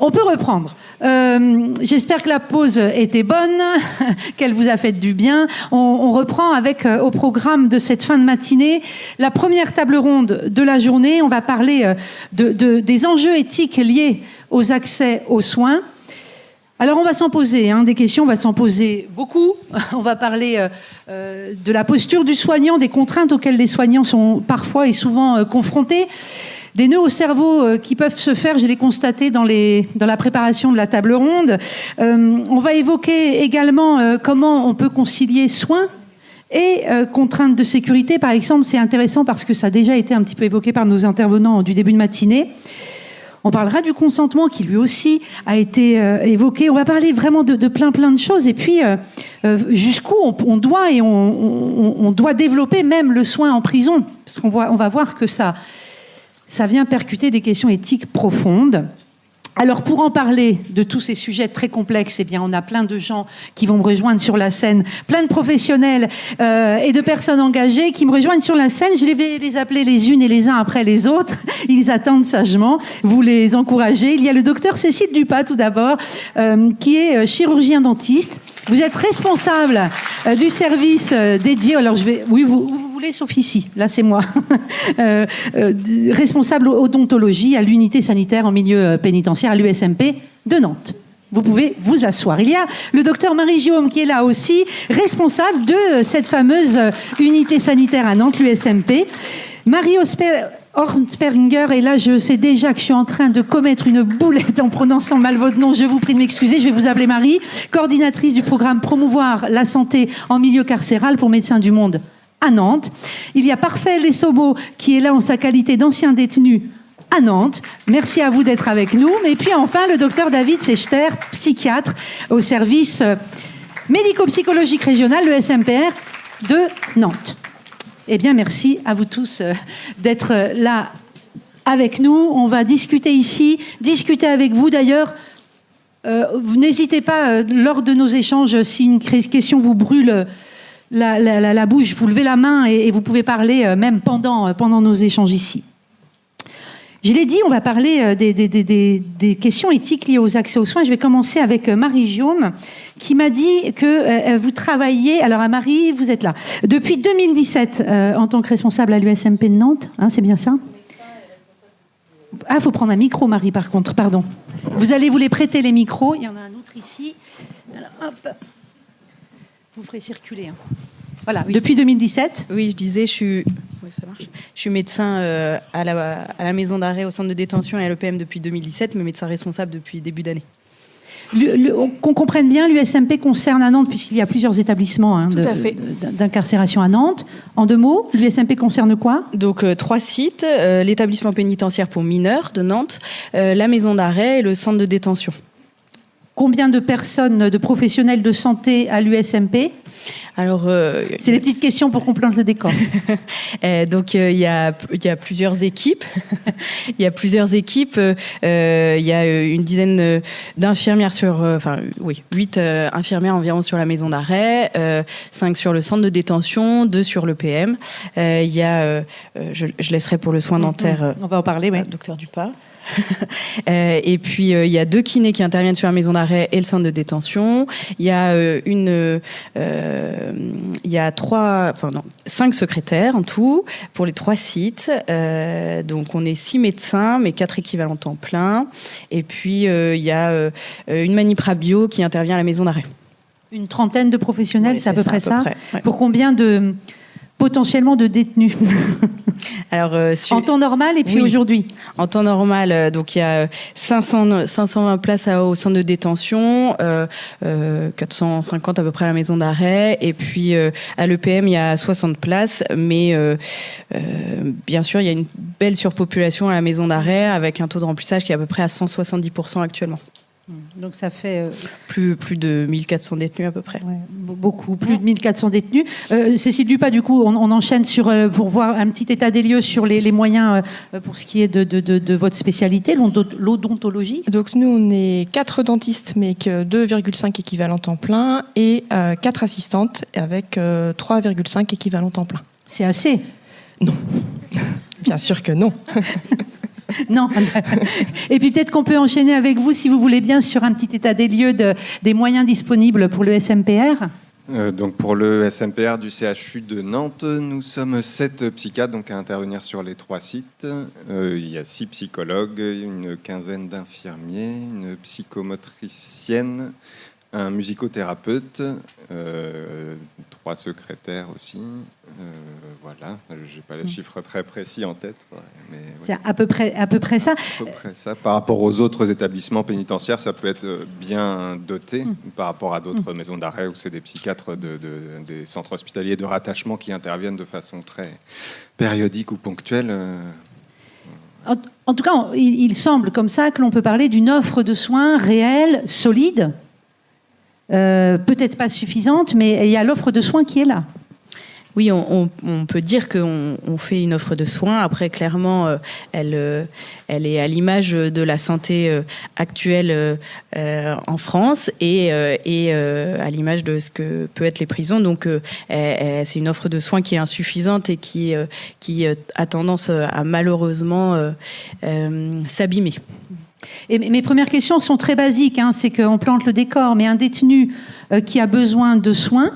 On peut reprendre. J'espère que la pause était bonne, qu'elle vous a fait du bien. On reprend avec, au programme de cette fin de matinée, la première table ronde de la journée. On va parler des enjeux éthiques liés aux accès aux soins. Alors on va s'en poser des questions, on va s'en poser beaucoup. On va parler de la posture du soignant, des contraintes auxquelles les soignants sont parfois et souvent confrontés. Des nœuds au cerveau qui peuvent se faire, je l'ai constaté dans la préparation de la table ronde. On va évoquer également comment on peut concilier soins et contraintes de sécurité. Par exemple, c'est intéressant parce que ça a déjà été un petit peu évoqué par nos intervenants du début de matinée. On parlera du consentement qui lui aussi a été évoqué. On va parler vraiment de plein de choses. Et puis, jusqu'où on doit développer même le soin en prison. Parce qu'on va voir que ça vient percuter des questions éthiques profondes. Alors, pour en parler de tous ces sujets très complexes, eh bien, on a plein de gens qui vont me rejoindre sur la scène, plein de professionnels et de personnes engagées qui me rejoignent sur la scène. Je vais les appeler les unes et les uns après les autres. Ils attendent sagement. Vous les encouragez. Il y a le docteur Cécile Dupas, tout d'abord, qui est chirurgien dentiste. Vous êtes responsable du service dédié. Alors, oui, vous voulez, sauf ici. Là, c'est moi. Responsable odontologie à l'unité sanitaire en milieu pénitentiaire à l'USMP de Nantes. Vous pouvez vous asseoir. Il y a le docteur Marie-Guillaume qui est là aussi, responsable de cette fameuse unité sanitaire à Nantes, l'USMP. Marie Hornsperringer, et là je sais déjà que je suis en train de commettre une boulette en prononçant mal votre nom, je vous prie de m'excuser, je vais vous appeler Marie, coordinatrice du programme Promouvoir la santé en milieu carcéral pour Médecins du Monde à Nantes. Il y a Parfait Lessobo qui est là en sa qualité d'ancien détenu à Nantes. Merci à vous d'être avec nous. Et puis enfin, le docteur David Sechter, psychiatre au service médico-psychologique régional, le SMPR de Nantes. Eh bien, merci à vous tous d'être là avec nous. On va discuter ici, discuter avec vous d'ailleurs. Vous n'hésitez pas, lors de nos échanges, si une question vous brûle la bouche, vous levez la main et vous pouvez parler même pendant nos échanges ici. Je l'ai dit, on va parler des questions éthiques liées aux accès aux soins. Je vais commencer avec Marie-Guillaume, qui m'a dit que vous travaillez... Alors, à Marie, vous êtes là. Depuis 2017, en tant que responsable à l'USMP de Nantes, c'est bien ça ? Ah, il faut prendre un micro, Marie, par contre, pardon. Vous allez vous les prêter, les micros. Il y en a un autre ici. Alors, hop. Vous ferez circuler. Voilà, oui. Depuis 2017. Oui, je disais, oui, ça marche. Je suis médecin à la maison d'arrêt, au centre de détention et à l'EPM depuis 2017, mais médecin responsable depuis début d'année. Qu'on comprenne bien, l'USMP concerne à Nantes, puisqu'il y a plusieurs établissements d'incarcération à Nantes. En 2 mots, l'USMP concerne quoi ? Donc 3 sites, l'établissement pénitentiaire pour mineurs de Nantes, la maison d'arrêt et le centre de détention. Combien de personnes, de professionnels de santé à l'USMP ? Alors, c'est des petites questions pour qu'on plante le décor. Donc, il y a plusieurs équipes. Il y a plusieurs équipes. Il y a une dizaine d'infirmières 8 infirmières environ sur la maison d'arrêt, 5 sur le centre de détention, 2 sur le PM. Il y a, je laisserai pour le soin dentaire. On va en parler, oui. Docteur Dupas. Et puis il y a 2 kinés qui interviennent sur la maison d'arrêt et le centre de détention. Il y a 5 secrétaires en tout pour les 3 sites. Donc on est 6 médecins, mais 4 équivalents temps plein. Et puis il y a une manip-radio qui intervient à la maison d'arrêt. Une trentaine de professionnels, c'est à peu près ça. Ouais. Pour combien potentiellement de détenus? Alors, en temps normal et puis aujourd'hui? En temps normal, donc il y a 520 places au centre de détention, 450 à peu près à la maison d'arrêt, et puis à l'EPM il y a 60 places, mais bien sûr il y a une belle surpopulation à la maison d'arrêt avec un taux de remplissage qui est à peu près à 170% actuellement. Donc ça fait... Plus de 1400 détenus à peu près. Ouais, beaucoup, plus de 1400 détenus. Cécile Dupas, du coup, on enchaîne pour voir un petit état des lieux sur les moyens pour ce qui est de votre spécialité, l'odontologie. Donc nous, on est 4 dentistes, mais que 2,5 équivalents temps plein, et 4 assistantes avec 3,5 équivalents temps plein. C'est assez? Non. Bien sûr que non. Non. Et puis peut-être qu'on peut enchaîner avec vous, si vous voulez bien, sur un petit état des lieux des moyens disponibles pour le SMPR. Donc pour le SMPR du CHU de Nantes, nous sommes 7 psychiatres donc à intervenir sur les 3 sites. Il y a 6 psychologues, une quinzaine d'infirmiers, une psychomotricienne, un musicothérapeute, 3 secrétaires aussi. Voilà, je n'ai pas les chiffres très précis en tête. Mais oui. C'est à peu près ça. À peu près ça. Par rapport aux autres établissements pénitentiaires, ça peut être bien doté par rapport à d'autres maisons d'arrêt où c'est des psychiatres des centres hospitaliers de rattachement qui interviennent de façon très périodique ou ponctuelle. En tout cas, il semble comme ça que l'on peut parler d'une offre de soins réelle, solide, peut-être pas suffisante, mais il y a l'offre de soins qui est là. Oui, on peut dire qu'on fait une offre de soins. Après, clairement, elle est à l'image de la santé actuelle en France et à l'image de ce que peut être les prisons. Donc, c'est une offre de soins qui est insuffisante et qui a tendance à malheureusement s'abîmer. Et mes premières questions sont très basiques. C'est qu'on plante le décor, mais un détenu qui a besoin de soins,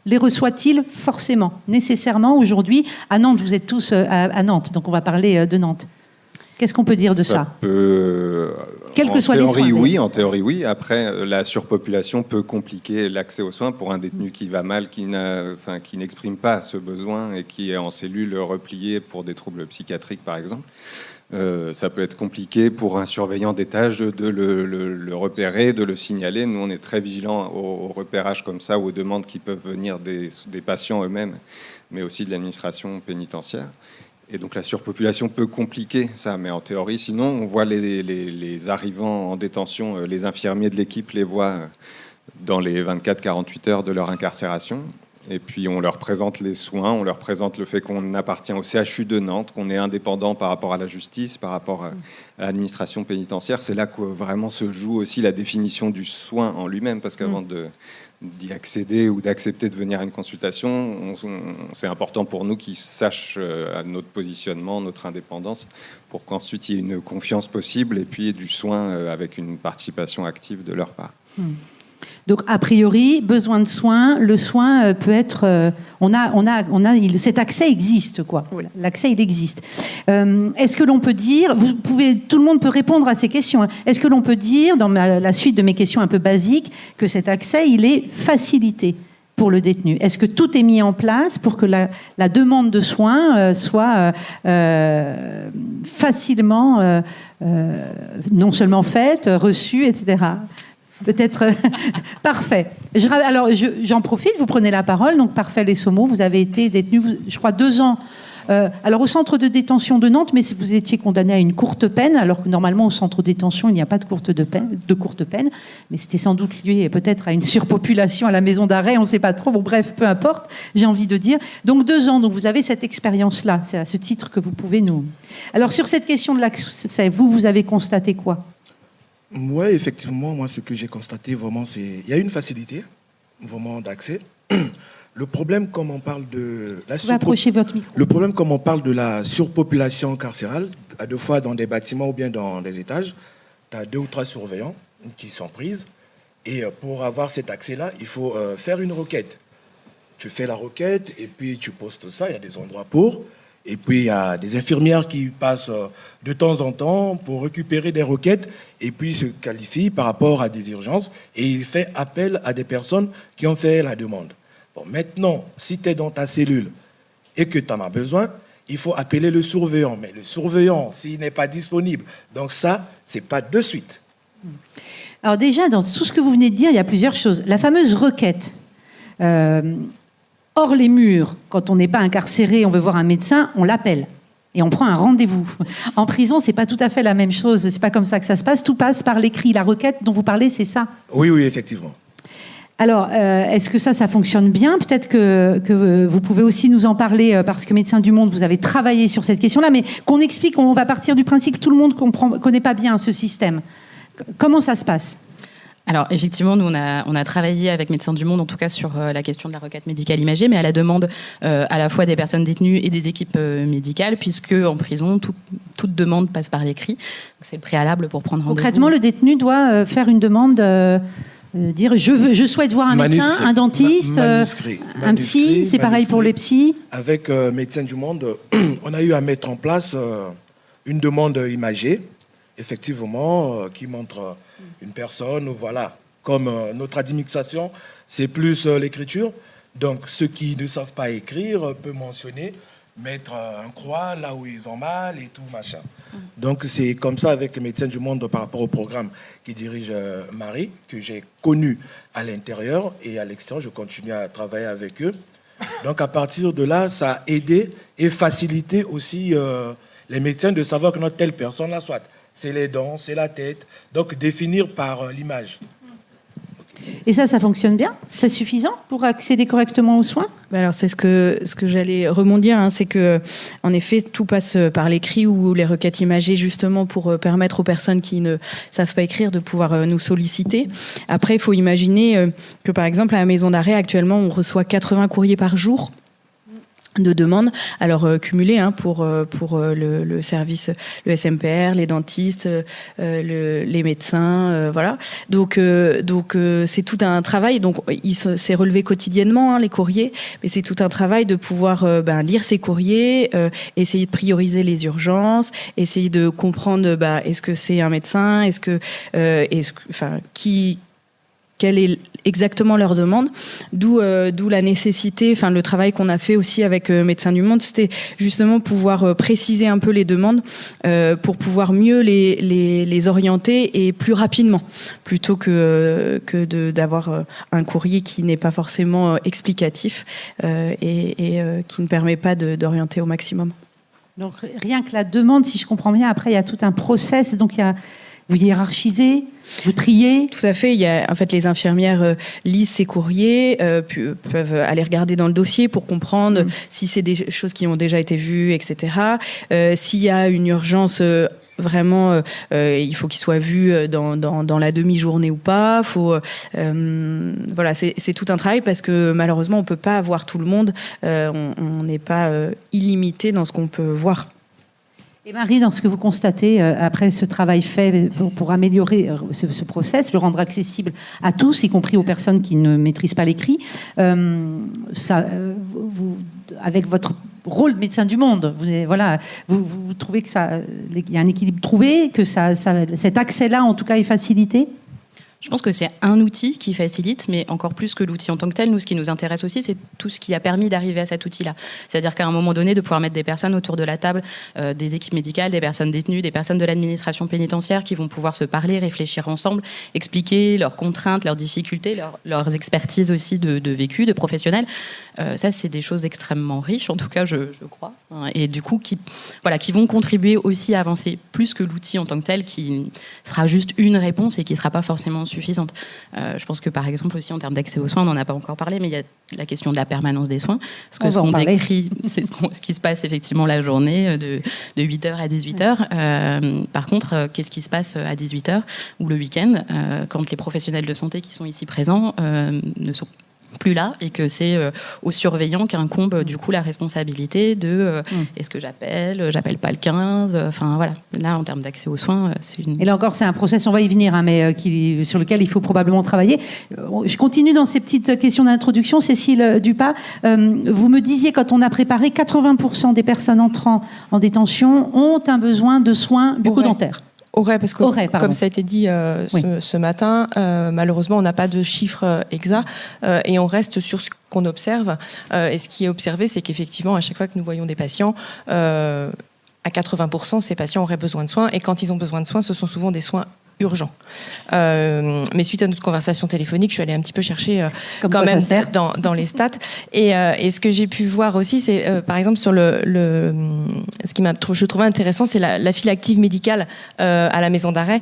les reçoit-il forcément, nécessairement aujourd'hui? À Nantes, vous êtes tous à Nantes, donc on va parler de Nantes. Qu'est-ce qu'on peut dire de ça? Quels que soient les soins. Oui, en théorie, oui. Après, la surpopulation peut compliquer l'accès aux soins pour un détenu qui va mal, qui n'exprime pas ce besoin et qui est en cellule repliée pour des troubles psychiatriques, par exemple. Ça peut être compliqué pour un surveillant d'étage de le repérer, de le signaler. Nous, on est très vigilants au repérage comme ça, ou aux demandes qui peuvent venir des patients eux-mêmes, mais aussi de l'administration pénitentiaire. Et donc la surpopulation peut compliquer ça, mais en théorie, sinon, on voit les arrivants en détention, les infirmiers de l'équipe les voient dans les 24-48 heures de leur incarcération. Et puis on leur présente les soins, on leur présente le fait qu'on appartient au CHU de Nantes, qu'on est indépendant par rapport à la justice, par rapport à l'administration pénitentiaire. C'est là que vraiment se joue aussi la définition du soin en lui-même, parce qu'avant d'y accéder ou d'accepter de venir à une consultation, c'est important pour nous qu'ils sachent notre positionnement, notre indépendance, pour qu'ensuite il y ait une confiance possible et puis du soin avec une participation active de leur part. Donc, a priori, besoin de soins, le soin peut être... cet accès existe, quoi. Oui. L'accès, il existe. Est-ce que l'on peut dire... tout le monde peut répondre à ces questions. Est-ce que l'on peut dire, dans la suite de mes questions un peu basiques, que cet accès, il est facilité pour le détenu? Est-ce que tout est mis en place pour que la demande de soins soit facilement, non seulement faite, reçue, etc. Peut-être parfait. Alors, j'en profite, vous prenez la parole. Donc, Parfait Les Saumaux, vous avez été détenu, je crois, 2 ans. Alors, au centre de détention de Nantes, mais vous étiez condamné à une courte peine, alors que normalement, au centre de détention, il n'y a pas de courte peine. Mais c'était sans doute lié peut-être à une surpopulation à la maison d'arrêt, on ne sait pas trop. Bon, bref, peu importe, j'ai envie de dire. Donc, 2 ans, donc vous avez cette expérience-là. C'est à ce titre que vous pouvez nous... Alors, sur cette question de l'accès, vous avez constaté quoi? Oui, effectivement, moi, ce que j'ai constaté, vraiment, c'est qu'il y a une facilité, vraiment, d'accès. Le problème, comme on parle de la surpopulation carcérale, à 2 fois dans des bâtiments ou bien dans des étages, tu as 2 ou 3 surveillants qui sont prises. Et pour avoir cet accès-là, il faut faire une requête. Tu fais la requête et puis tu postes ça, il y a des endroits pour... Et puis, il y a des infirmières qui passent de temps en temps pour récupérer des requêtes et puis se qualifient par rapport à des urgences. Et il fait appel à des personnes qui ont fait la demande. Bon, maintenant, si tu es dans ta cellule et que tu en as besoin, il faut appeler le surveillant. Mais le surveillant, s'il n'est pas disponible, donc ça, ce n'est pas de suite. Alors déjà, dans tout ce que vous venez de dire, il y a plusieurs choses. La fameuse requête. Hors les murs, quand on n'est pas incarcéré, on veut voir un médecin, on l'appelle et on prend un rendez-vous. En prison, c'est pas tout à fait la même chose. C'est pas comme ça que ça se passe. Tout passe par l'écrit. La requête dont vous parlez, c'est ça? Oui, effectivement. Alors, est-ce que ça fonctionne bien? Peut-être que vous pouvez aussi nous en parler, parce que Médecins du Monde, vous avez travaillé sur cette question-là, mais qu'on explique, on va partir du principe que tout le monde connaît pas bien ce système. Comment ça se passe? Alors effectivement, nous on a travaillé avec Médecins du Monde, en tout cas sur la question de la requête médicale imagée, mais à la demande à la fois des personnes détenues et des équipes médicales, puisque en prison toute demande passe par l'écrit. Donc, c'est le préalable pour prendre rendez-vous. Concrètement, le détenu doit faire une demande, dire je souhaite voir un médecin, un dentiste, un psy. C'est pareil pour les psys. Avec Médecins du Monde, on a eu à mettre en place une demande imagée, effectivement, qui montre une personne, voilà. Comme notre administration, c'est plus l'écriture. Donc, ceux qui ne savent pas écrire peuvent mentionner, mettre un croix là où ils ont mal et tout, machin. Donc, c'est comme ça avec les Médecins du Monde par rapport au programme qui dirige Marie, que j'ai connu à l'intérieur et à l'extérieur. Je continue à travailler avec eux. Donc, à partir de là, ça a aidé et facilité aussi les médecins de savoir que notre telle personne, là, soit c'est les dents, c'est la tête. Donc, définir par l'image. Et ça fonctionne bien? C'est suffisant pour accéder correctement aux soins? Alors c'est ce que j'allais rebondir, c'est que en effet tout passe par l'écrit ou les requêtes imagées justement pour permettre aux personnes qui ne savent pas écrire de pouvoir nous solliciter. Après, il faut imaginer que par exemple à la maison d'arrêt actuellement on reçoit 80 courriers par jour de demandes, alors cumulées pour le service, le SMPR, les dentistes, les médecins, voilà. Donc c'est tout un travail. Donc c'est relevé quotidiennement les courriers, mais c'est tout un travail de pouvoir lire ces courriers, essayer de prioriser les urgences, essayer de comprendre est-ce que c'est un médecin, quelle est exactement leur demande, d'où la nécessité, le travail qu'on a fait aussi avec Médecins du Monde, c'était justement pouvoir préciser un peu les demandes pour pouvoir mieux les orienter et plus rapidement, plutôt que d'avoir un courrier qui n'est pas forcément explicatif et qui ne permet pas d'orienter au maximum. Donc rien que la demande, si je comprends bien, après il y a tout un process, donc vous hiérarchisez, vous triez. Tout à fait. Il y a, en fait, les infirmières lisent ces courriers, peuvent aller regarder dans le dossier pour comprendre si c'est des choses qui ont déjà été vues, etc. S'il y a une urgence, vraiment, il faut qu'il soit vu dans la demi-journée ou pas. Voilà, c'est tout un travail parce que malheureusement, on peut pas avoir tout le monde. On n'est pas illimité dans ce qu'on peut voir. Et Marie, dans ce que vous constatez, après ce travail fait pour améliorer ce process, le rendre accessible à tous, y compris aux personnes qui ne maîtrisent pas l'écrit, avec votre rôle de Médecin du Monde, vous trouvez que il y a un équilibre trouvé, que cet accès-là, en tout cas, est facilité? Je pense que c'est un outil qui facilite, mais encore plus que l'outil en tant que tel, nous, ce qui nous intéresse aussi, c'est tout ce qui a permis d'arriver à cet outil-là. C'est-à-dire qu'à un moment donné, de pouvoir mettre des personnes autour de la table, des équipes médicales, des personnes détenues, des personnes de l'administration pénitentiaire qui vont pouvoir se parler, réfléchir ensemble, expliquer leurs contraintes, leurs difficultés, leurs expertises aussi de vécu, de professionnels. Ça, c'est des choses extrêmement riches, en tout cas, je crois. Et du coup, qui vont contribuer aussi à avancer plus que l'outil en tant que tel, qui sera juste une réponse et qui ne sera pas forcément suffisante. Je pense que par exemple aussi en termes d'accès aux soins, on n'en a pas encore parlé, mais il y a la question de la permanence des soins. Parce que ce qu'on décrit, c'est ce qui se passe effectivement la journée de 8h à 18h. Par contre, qu'est-ce qui se passe à 18h ou le week-end quand les professionnels de santé qui sont ici présents ne sont plus là et que c'est aux surveillants qu'incombe du coup la responsabilité de est-ce que j'appelle pas le 15, voilà, là en termes d'accès aux soins c'est une... Et là encore c'est un process, on va y venir mais sur lequel il faut probablement travailler. Je continue dans ces petites questions d'introduction. Cécile Dupas, vous me disiez quand on a préparé 80% des personnes entrant en détention ont un besoin de soins bucco-dentaires. Parce que, comme ça a été dit ce matin, malheureusement, on n'a pas de chiffres exacts et on reste sur ce qu'on observe. Et ce qui est observé, c'est qu'effectivement, à chaque fois que nous voyons des patients, à 80%, ces patients auraient besoin de soins. Et quand ils ont besoin de soins, ce sont souvent des soins urgent. Mais suite à notre conversation téléphonique, je suis allée un petit peu chercher quand même dans les stats. Et ce que j'ai pu voir aussi, c'est par exemple sur ce qui je trouvais intéressant, c'est la file active médicale à la maison d'arrêt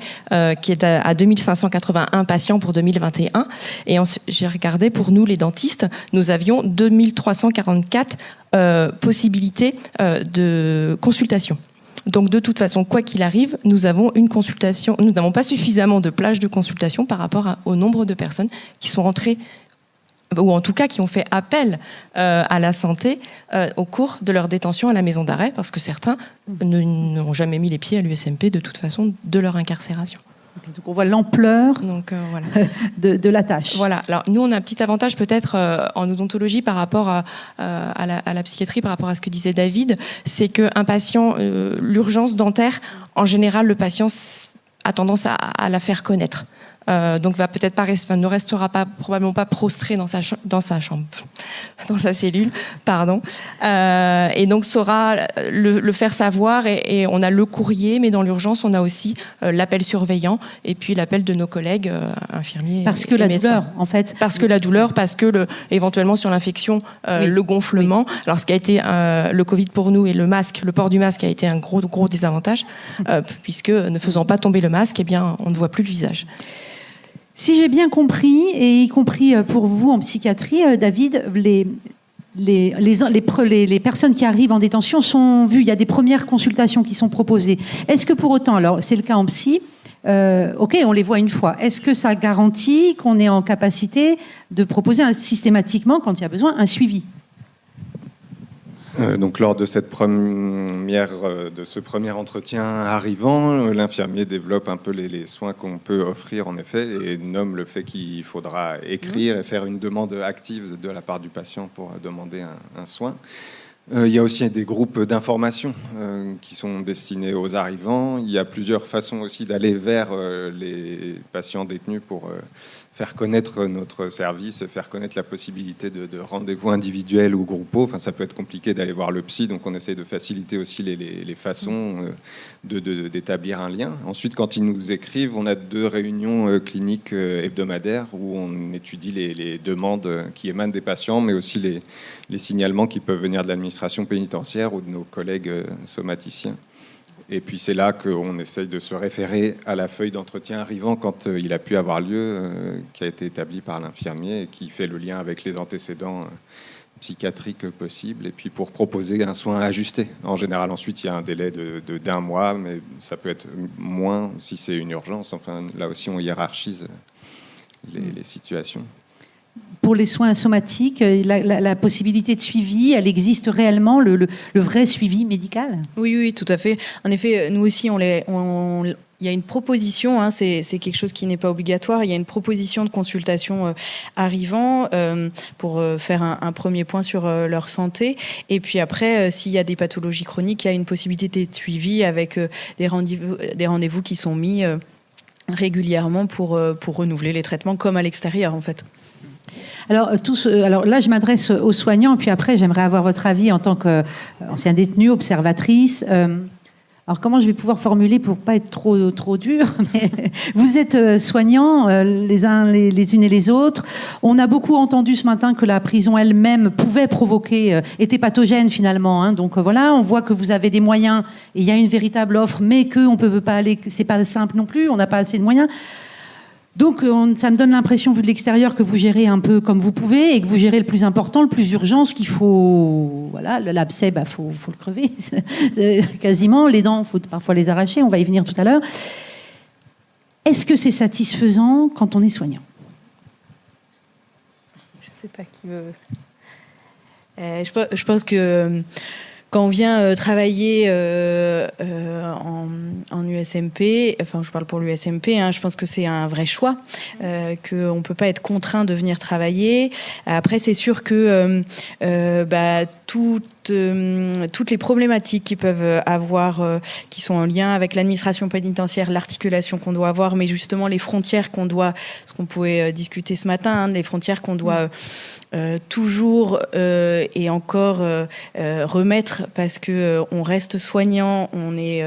qui est à 2581 patients pour 2021. Et j'ai regardé, pour nous les dentistes, nous avions 2344 possibilités de consultation. Donc de toute façon, quoi qu'il arrive, nous avons une consultation, nous n'avons pas suffisamment de plages de consultation par rapport au nombre de personnes qui sont rentrées, ou en tout cas qui ont fait appel à la santé au cours de leur détention à la maison d'arrêt, parce que certains n'ont jamais mis les pieds à l'USMP de toute façon de leur incarcération. Okay, donc on voit l'ampleur voilà. de la tâche. Voilà. Alors nous, on a un petit avantage peut-être en odontologie par rapport à la psychiatrie, par rapport à ce que disait David, c'est qu'un patient, l'urgence dentaire, en général, le patient a tendance à la faire connaître. Donc ne restera probablement pas prostré dans sa chambre, dans sa cellule, pardon. Et donc saura le faire savoir. Et on a le courrier, mais dans l'urgence, on a aussi l'appel surveillant et puis l'appel de nos collègues infirmiers. Parce que la douleur, en fait. Parce que la douleur, parce que éventuellement sur l'infection, le gonflement. Oui. Alors ce qui a été le Covid pour nous et le port du masque a été un gros désavantage, puisque ne faisant pas tomber le masque, eh bien, on ne voit plus le visage. Si j'ai bien compris, et y compris pour vous en psychiatrie, David, les personnes qui arrivent en détention sont vues. Il y a des premières consultations qui sont proposées. Est-ce que pour autant, alors c'est le cas en psy, ok, on les voit une fois. Est-ce que ça garantit qu'on est en capacité de proposer systématiquement, quand il y a besoin, un suivi ? Donc lors de ce premier entretien arrivant, l'infirmier développe un peu les soins qu'on peut offrir en effet et nomme le fait qu'il faudra écrire et faire une demande active de la part du patient pour demander un soin. Il y a aussi des groupes d'information qui sont destinés aux arrivants. Il y a plusieurs façons aussi d'aller vers les patients détenus pour faire connaître notre service, faire connaître la possibilité de rendez-vous individuels ou groupaux. Enfin, ça peut être compliqué d'aller voir le psy, donc on essaie de faciliter aussi les façons d'établir un lien. Ensuite, quand ils nous écrivent, on a 2 réunions cliniques hebdomadaires où on étudie les demandes qui émanent des patients, mais aussi les signalements qui peuvent venir de l'administration pénitentiaire ou de nos collègues somaticiens. Et puis c'est là qu'on essaye de se référer à la feuille d'entretien arrivant quand il a pu avoir lieu, qui a été établie par l'infirmier et qui fait le lien avec les antécédents psychiatriques possibles. Et puis pour proposer un soin ajusté. En général, ensuite, il y a un délai d'un mois, mais ça peut être moins si c'est une urgence. Enfin, là aussi, on hiérarchise les situations. Pour les soins somatiques, la possibilité de suivi, elle existe réellement, le vrai suivi médical ? Oui, tout à fait. En effet, nous aussi, il y a une proposition, hein, c'est quelque chose qui n'est pas obligatoire, il y a une proposition de consultation arrivant pour faire un premier point sur leur santé. Et puis après, s'il y a des pathologies chroniques, il y a une possibilité de suivi avec des rendez-vous qui sont mis régulièrement pour renouveler les traitements comme à l'extérieur, en fait. Alors là, je m'adresse aux soignants, puis après, j'aimerais avoir votre avis en tant qu'ancien détenu, observatrice. Alors, comment je vais pouvoir formuler pour pas être trop dur, mais vous êtes soignants les uns les unes et les autres. On a beaucoup entendu ce matin que la prison elle-même pouvait provoquer, était pathogène finalement. Hein. Donc voilà, on voit que vous avez des moyens et il y a une véritable offre, mais qu'on peut pas aller, c'est pas simple non plus, on n'a pas assez de moyens. Donc, ça me donne l'impression, vu de l'extérieur, que vous gérez un peu comme vous pouvez et que vous gérez le plus important, le plus urgent, ce qu'il faut... Voilà, l'abcès, faut le crever, quasiment. Les dents, il faut parfois les arracher, on va y venir tout à l'heure. Est-ce que c'est satisfaisant quand on est soignant ? Je ne sais pas qui veut... je pense que... Quand on vient travailler en USMP, enfin je parle pour l'USMP, hein, je pense que c'est un vrai choix, qu'on ne peut pas être contraint de venir travailler. Après, c'est sûr que toutes les problématiques qu'ils peuvent avoir, qui sont en lien avec l'administration pénitentiaire, l'articulation qu'on doit avoir, mais justement les frontières qu'on doit, ce qu'on pouvait discuter ce matin, hein, les frontières qu'on doit... toujours et encore remettre parce que on reste soignant, on est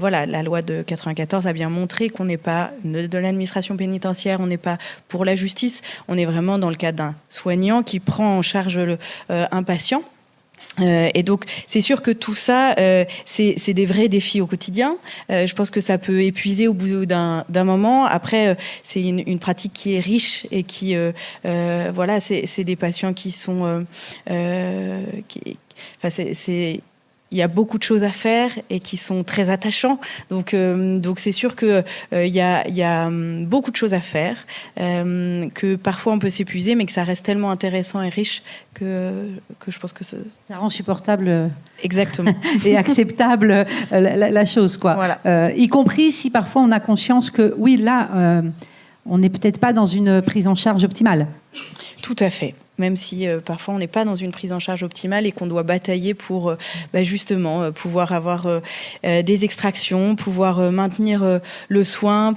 voilà, la loi de 94 a bien montré qu'on n'est pas de l'administration pénitentiaire, on n'est pas pour la justice, on est vraiment dans le cadre d'un soignant qui prend en charge un patient. Et donc, c'est sûr que tout ça, c'est des vrais défis au quotidien. Je pense que ça peut épuiser au bout d'un moment. Après, c'est une pratique qui est riche et qui, voilà, c'est des patients qui sont, il y a beaucoup de choses à faire et qui sont très attachants. Donc c'est sûr que il y a beaucoup de choses à faire, que parfois on peut s'épuiser, mais que ça reste tellement intéressant et riche que je pense que ça rend supportable. Exactement. Et acceptable la chose, quoi. Voilà. Y compris si parfois on a conscience que oui, là, on n'est peut-être pas dans une prise en charge optimale. Tout à fait. Même si parfois on n'est pas dans une prise en charge optimale et qu'on doit batailler pour justement pouvoir avoir des extractions, pouvoir maintenir le soin,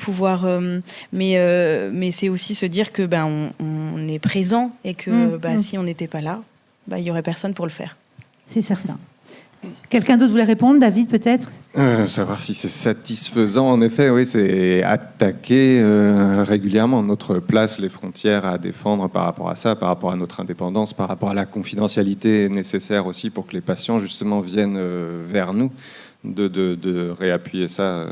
mais c'est aussi se dire que on est présent et que si on n'était pas là, il y aurait personne pour le faire. C'est certain. Quelqu'un d'autre voulait répondre, David, peut-être ? Savoir si c'est satisfaisant, en effet, oui, c'est attaquer régulièrement notre place, les frontières à défendre par rapport à ça, par rapport à notre indépendance, par rapport à la confidentialité nécessaire aussi pour que les patients, justement, viennent vers nous, de réappuyer ça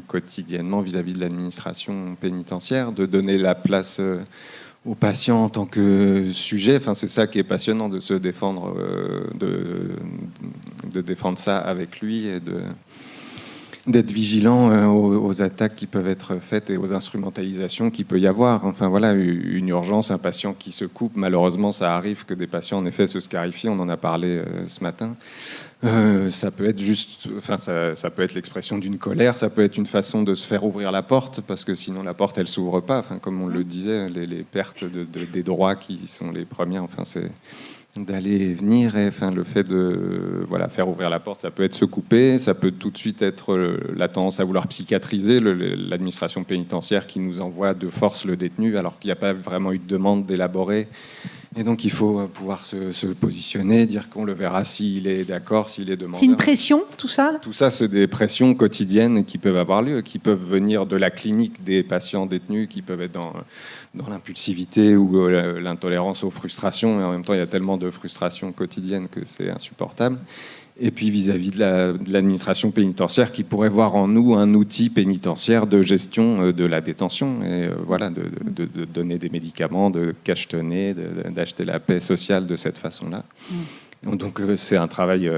quotidiennement vis-à-vis de l'administration pénitentiaire, de donner la place aux patients en tant que sujet. Enfin, c'est ça qui est passionnant, de se défendre, de défendre ça avec lui et d'être vigilant aux attaques qui peuvent être faites et aux instrumentalisations qu'il peut y avoir. Enfin voilà, une urgence, un patient qui se coupe, malheureusement ça arrive que des patients en effet se scarifient, on en a parlé ce matin. Ça peut être juste, enfin ça peut être l'expression d'une colère, ça peut être une façon de se faire ouvrir la porte, parce que sinon la porte elle s'ouvre pas. Enfin, comme on le disait, les pertes des droits qui sont les premières, enfin c'est d'aller et venir, et enfin le fait de faire ouvrir la porte, ça peut être se couper, ça peut tout de suite être la tendance à vouloir psychiatriser l'administration pénitentiaire qui nous envoie de force le détenu alors qu'il n'y a pas vraiment eu de demande d'élaborer. Et donc il faut pouvoir se positionner, dire qu'on le verra s'il est d'accord, s'il est demandeur. C'est une pression, tout ça ? Tout ça, c'est des pressions quotidiennes qui peuvent avoir lieu, qui peuvent venir de la clinique des patients détenus, qui peuvent être dans l'impulsivité ou l'intolérance aux frustrations. Et en même temps, il y a tellement de frustrations quotidiennes que c'est insupportable. Et puis vis-à-vis de l'administration pénitentiaire qui pourrait voir en nous un outil pénitentiaire de gestion de la détention, et de donner des médicaments, de cachetonner, d'acheter la paix sociale de cette façon-là. Donc c'est un travail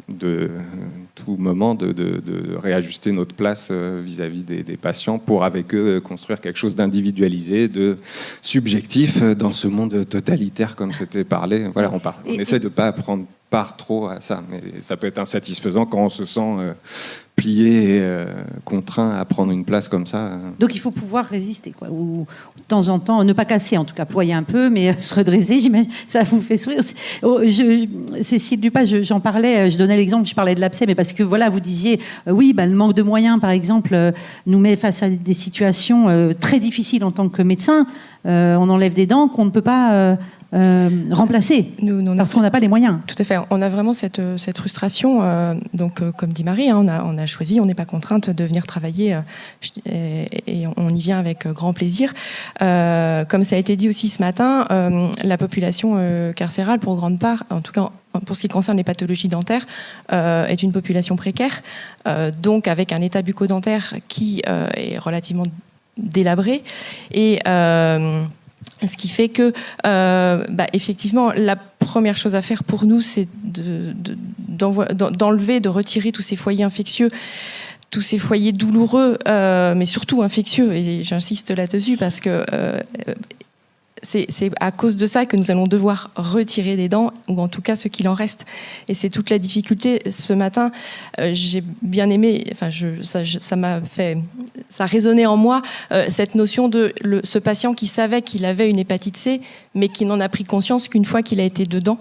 de tout moment de réajuster notre place vis-à-vis des patients pour avec eux construire quelque chose d'individualisé, de subjectif dans ce monde totalitaire comme c'était parlé. Voilà, on essaie de ne pas prendre part trop à ça, mais ça peut être insatisfaisant quand on se sent plié et contraint à prendre une place comme ça. Donc il faut pouvoir résister, quoi. Ou de temps en temps, ne pas casser, en tout cas, ployer un peu, mais se redresser, j'imagine, ça vous fait sourire. Cécile Dupas, j'en parlais, je donnais l'exemple, je parlais de l'abcès, mais parce que voilà, vous disiez, oui, le manque de moyens, par exemple, nous met face à des situations très difficiles en tant que médecin. On enlève des dents qu'on ne peut pas remplacer, parce qu'on n'a pas les moyens. Tout à fait. On a vraiment cette frustration. Donc, comme dit Marie, on a choisi, on n'est pas contrainte de venir travailler et on y vient avec grand plaisir. Comme ça a été dit aussi ce matin, la population carcérale, pour grande part, en tout cas pour ce qui concerne les pathologies dentaires, est une population précaire, donc avec un état bucco-dentaire qui est relativement délabré et ce qui fait que, effectivement, la première chose à faire pour nous, c'est d'enlever, de retirer tous ces foyers infectieux, tous ces foyers douloureux, mais surtout infectieux. Et j'insiste là-dessus parce que c'est à cause de ça que nous allons devoir retirer des dents, ou en tout cas ce qu'il en reste. Et c'est toute la difficulté. Ce matin, j'ai bien aimé, ça a résonné en moi, cette notion de ce patient qui savait qu'il avait une hépatite C, mais qui n'en a pris conscience qu'une fois qu'il a été dedans.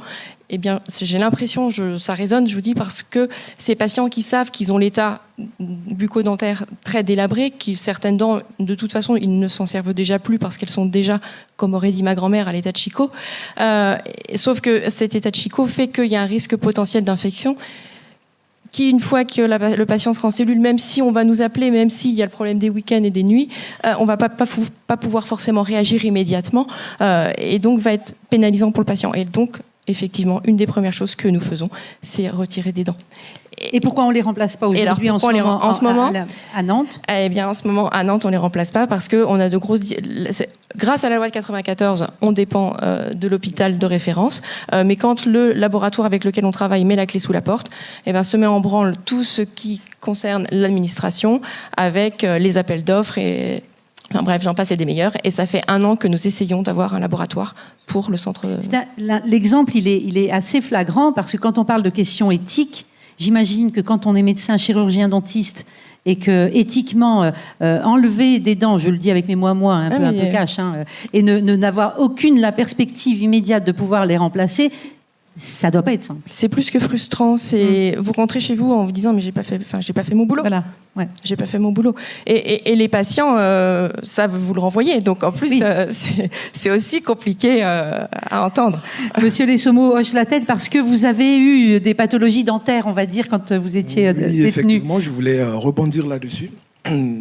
Eh bien, j'ai l'impression, ça résonne, je vous dis, parce que ces patients qui savent qu'ils ont l'état bucco-dentaire très délabré, que certaines dents, de toute façon, ils ne s'en servent déjà plus parce qu'elles sont déjà, comme aurait dit ma grand-mère, à l'état de Chico. Sauf que cet état de Chico fait qu'il y a un risque potentiel d'infection qui, une fois que le patient sera en cellule, même si on va nous appeler, même s'il y a le problème des week-ends et des nuits, on ne va pas pouvoir forcément réagir immédiatement et donc va être pénalisant pour le patient. Et donc, effectivement, une des premières choses que nous faisons, c'est retirer des dents. Et pourquoi on ne les remplace pas aujourd'hui en ce moment à Nantes? Eh bien, en ce moment, à Nantes, on ne les remplace pas parce qu'on a de grosses... Grâce à la loi de 94, on dépend de l'hôpital de référence. Mais quand le laboratoire avec lequel on travaille met la clé sous la porte, eh bien, se met en branle tout ce qui concerne l'administration avec les appels d'offres et... Enfin, bref, j'en passe et des meilleurs. Et ça fait 1 an que nous essayons d'avoir un laboratoire pour le centre... L'exemple, il est assez flagrant parce que quand on parle de questions éthiques, j'imagine que quand on est médecin, chirurgien, dentiste, et que éthiquement enlever des dents, je le dis avec mes moi un peu cash, et n'avoir aucune la perspective immédiate de pouvoir les remplacer, ça doit pas être simple. C'est plus que frustrant. Vous rentrez chez vous en vous disant mais j'ai pas fait mon boulot. Voilà. Ouais. J'ai pas fait mon boulot. Et les patients savent vous le renvoyer. Donc en plus, c'est aussi compliqué à entendre. Monsieur Lesommo hoche la tête parce que vous avez eu des pathologies dentaires, on va dire, quand vous étiez détenu. Effectivement, je voulais rebondir là-dessus.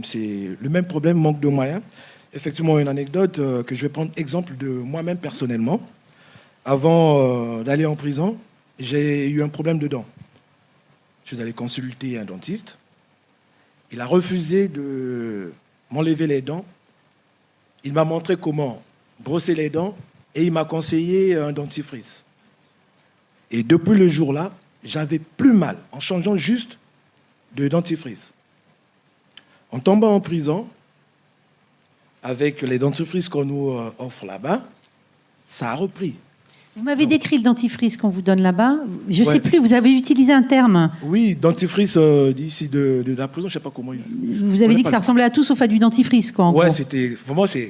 C'est le même problème, manque de moyens. Effectivement, une anecdote que je vais prendre exemple de moi-même personnellement. Avant d'aller en prison, j'ai eu un problème de dents. Je suis allé consulter un dentiste. Il a refusé de m'enlever les dents. Il m'a montré comment brosser les dents et il m'a conseillé un dentifrice. Et depuis le jour-là, j'avais plus mal en changeant juste de dentifrice. En tombant en prison, avec les dentifrices qu'on nous offre là-bas, ça a repris. Vous m'avez décrit le dentifrice qu'on vous donne là-bas. Je ne sais plus, vous avez utilisé un terme. Oui, dentifrice d'ici de la prison, je ne sais pas comment. Vous avez dit que ça ressemblait à tout sauf à du dentifrice, quoi. Ouais, c'était vraiment je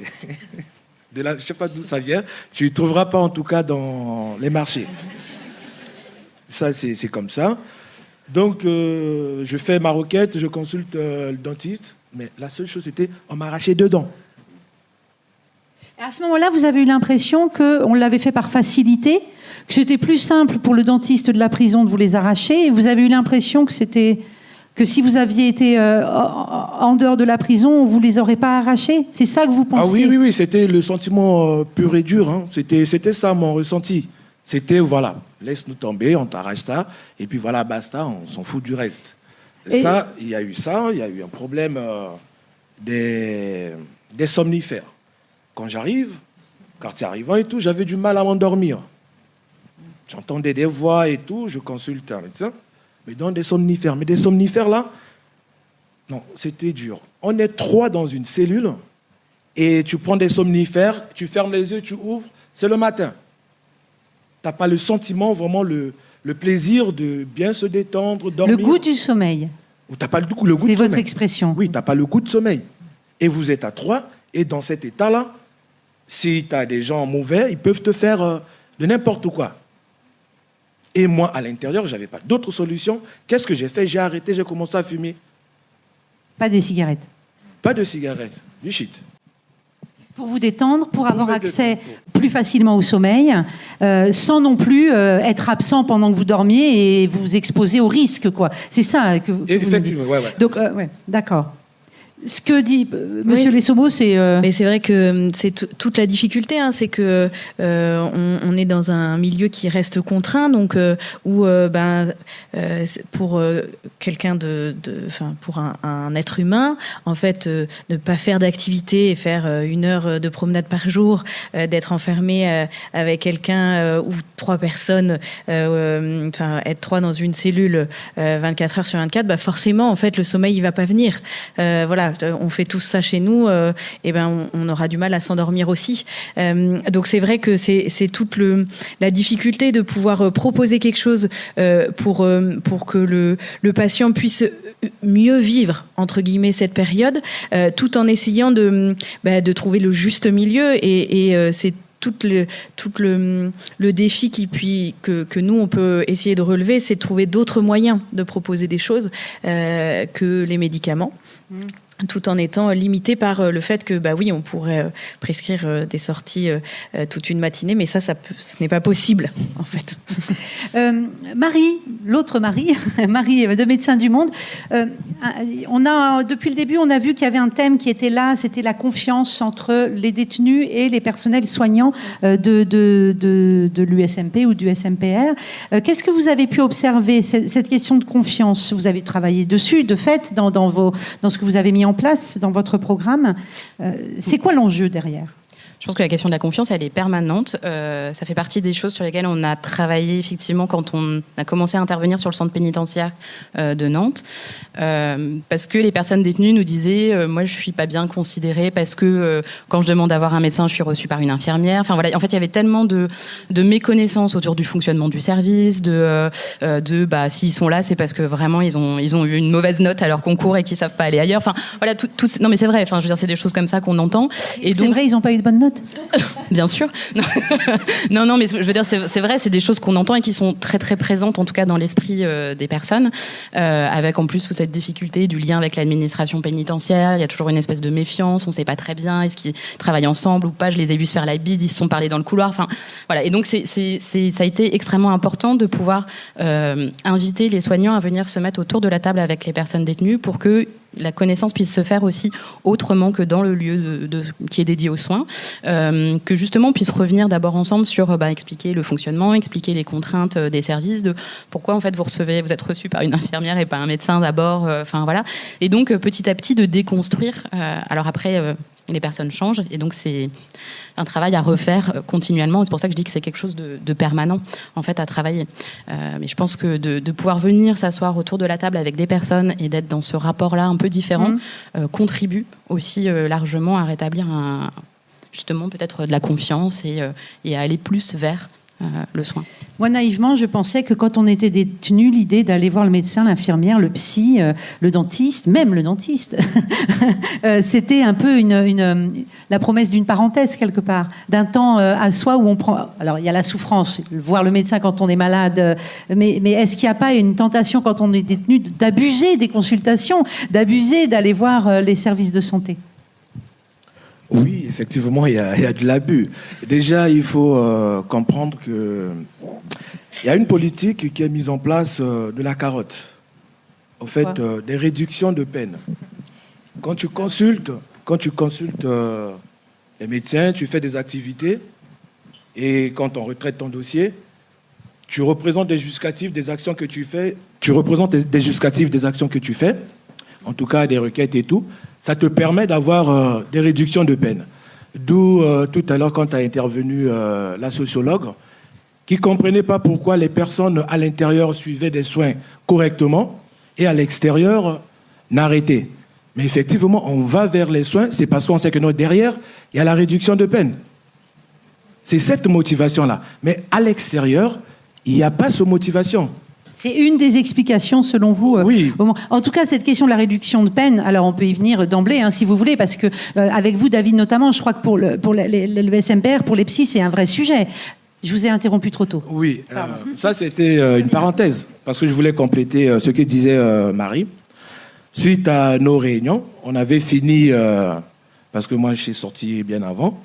ne sais pas d'où ça vient. Tu ne trouveras pas en tout cas dans les marchés. Ça, c'est comme ça. Donc, je fais ma requête, je consulte le dentiste, mais la seule chose c'était, on m'a arraché 2 dents. À ce moment-là, vous avez eu l'impression qu'on l'avait fait par facilité, que c'était plus simple pour le dentiste de la prison de vous les arracher, et vous avez eu l'impression que si vous aviez été en dehors de la prison, on ne vous les aurait pas arrachés. C'est ça que vous pensiez? Ah oui, c'était le sentiment pur et dur. Hein. C'était ça mon ressenti. C'était, voilà, laisse-nous tomber, on t'arrache ça, et puis voilà, basta, on s'en fout du reste. Il y a eu un problème des somnifères. Quand j'arrive, quartier arrivant et tout, j'avais du mal à m'endormir. J'entendais des voix et tout, je consulte un médecin, mais dans des somnifères. Mais des somnifères là, non, c'était dur. On est 3 dans une cellule et tu prends des somnifères, tu fermes les yeux, tu ouvres, c'est le matin. Tu n'as pas le sentiment, vraiment le plaisir de bien se détendre, dormir. Le goût du sommeil. Tu n'as pas le goût de sommeil. C'est votre expression. Oui, tu n'as pas le goût de sommeil. Et vous êtes à 3, et dans cet état-là, si tu as des gens mauvais, ils peuvent te faire de n'importe quoi. Et moi, à l'intérieur, je n'avais pas d'autre solution. Qu'est-ce que j'ai fait? J'ai arrêté, j'ai commencé à fumer. Pas des cigarettes? Pas de cigarettes, du shit. Pour vous détendre, pour avoir accès plus facilement au sommeil, sans non plus être absent pendant que vous dormiez et vous exposer au risque, quoi. C'est ça que vous... Effectivement, oui. Donc, d'accord. Ce que dit Monsieur Lesommo, c'est... Mais c'est vrai que c'est toute la difficulté, hein, c'est que on est dans un milieu qui reste contraint, donc où pour quelqu'un pour un être humain, en fait, ne pas faire d'activité et faire 1 heure de promenade par jour, d'être enfermé avec quelqu'un ou 3 personnes, être 3 dans une cellule 24 heures sur 24, forcément, en fait, le sommeil il va pas venir. Voilà. On fait tous ça chez nous, on aura du mal à s'endormir aussi. Donc c'est vrai que c'est toute la difficulté de pouvoir proposer quelque chose pour que le patient puisse mieux vivre entre guillemets cette période, tout en essayant de trouver le juste milieu et c'est tout le défi que nous on peut essayer de relever, c'est de trouver d'autres moyens de proposer des choses que les médicaments. tout en étant limité par le fait que, oui, on pourrait prescrire des sorties toute une matinée, mais ce n'est pas possible, en fait. Marie, l'autre Marie, Marie de Médecins du Monde, depuis le début, on a vu qu'il y avait un thème qui était là, c'était la confiance entre les détenus et les personnels soignants de l'USMP ou du SMPR. Qu'est-ce que vous avez pu observer, cette question de confiance? Vous avez travaillé dessus, de fait, dans ce que vous avez mis en place dans votre programme. C'est quoi l'enjeu derrière? Je pense que la question de la confiance, elle est permanente. Ça fait partie des choses sur lesquelles on a travaillé effectivement quand on a commencé à intervenir sur le centre pénitentiaire de Nantes. Parce que les personnes détenues nous disaient moi, je suis pas bien considérée parce que quand je demande d'avoir un médecin, je suis reçue par une infirmière. Enfin voilà, en fait, il y avait tellement de méconnaissances autour du fonctionnement du service, s'ils sont là, c'est parce que vraiment ils ont eu une mauvaise note à leur concours et qu'ils savent pas aller ailleurs. Enfin voilà, non mais c'est vrai. Enfin, je veux dire, c'est des choses comme ça qu'on entend. Et c'est vrai, ils ont pas eu de bonne note. Bien sûr. Non, mais je veux dire, c'est vrai, c'est des choses qu'on entend et qui sont très très présentes, en tout cas dans l'esprit des personnes, avec en plus toute cette difficulté du lien avec l'administration pénitentiaire. Il y a toujours une espèce de méfiance, on ne sait pas très bien, est-ce qu'ils travaillent ensemble ou pas. Je les ai vus se faire la bise, ils se sont parlé dans le couloir. Enfin, voilà. Et donc ça a été extrêmement important de pouvoir inviter les soignants à venir se mettre autour de la table avec les personnes détenues pour que la connaissance puisse se faire aussi autrement que dans le lieu qui est dédié aux soins, que justement on puisse revenir d'abord ensemble sur expliquer le fonctionnement, expliquer les contraintes des services, de pourquoi en fait vous êtes reçu par une infirmière et pas un médecin d'abord, enfin voilà, et donc petit à petit de déconstruire. Alors après les personnes changent et donc c'est un travail à refaire continuellement. C'est pour ça que je dis que c'est quelque chose de permanent en fait à travailler. Mais je pense que de pouvoir venir s'asseoir autour de la table avec des personnes et d'être dans ce rapport-là un peu différent contribue aussi largement à rétablir justement peut-être de la confiance et à aller plus vers le soin. Moi, naïvement, je pensais que quand on était détenu, l'idée d'aller voir le médecin, l'infirmière, le psy, le dentiste, même le dentiste, c'était un peu la promesse d'une parenthèse quelque part, d'un temps à soi où on prend... Alors, il y a la souffrance, voir le médecin quand on est malade, mais est-ce qu'il n'y a pas une tentation quand on est détenu d'abuser des consultations, d'abuser d'aller voir les services de santé ? Oui, effectivement, il y a de l'abus. Déjà, il faut comprendre qu'il y a une politique qui est mise en place de la carotte. En fait, des réductions de peine. Quand tu consultes les médecins, tu fais des activités et quand on retraite ton dossier, tu représentes des justificatifs des actions que tu fais. Tu représentes des justificatifs des actions que tu fais, en tout cas des requêtes et tout. Ça te permet d'avoir des réductions de peine. D'où tout à l'heure quand a intervenu la sociologue, qui ne comprenait pas pourquoi les personnes à l'intérieur suivaient des soins correctement et à l'extérieur n'arrêtaient. Mais effectivement, on va vers les soins, c'est parce qu'on sait que derrière, il y a la réduction de peine. C'est cette motivation-là. Mais à l'extérieur, il n'y a pas cette motivation. C'est une des explications, selon vous. Oui. En tout cas, cette question de la réduction de peine, alors on peut y venir d'emblée, si vous voulez, parce que avec vous, David, notamment, je crois que pour le SMPR, pour les psys, c'est un vrai sujet. Je vous ai interrompu trop tôt. Oui, ça c'était une parenthèse, parce que je voulais compléter ce que disait Marie. Suite à nos réunions, on avait fini, parce que moi je suis sorti bien avant,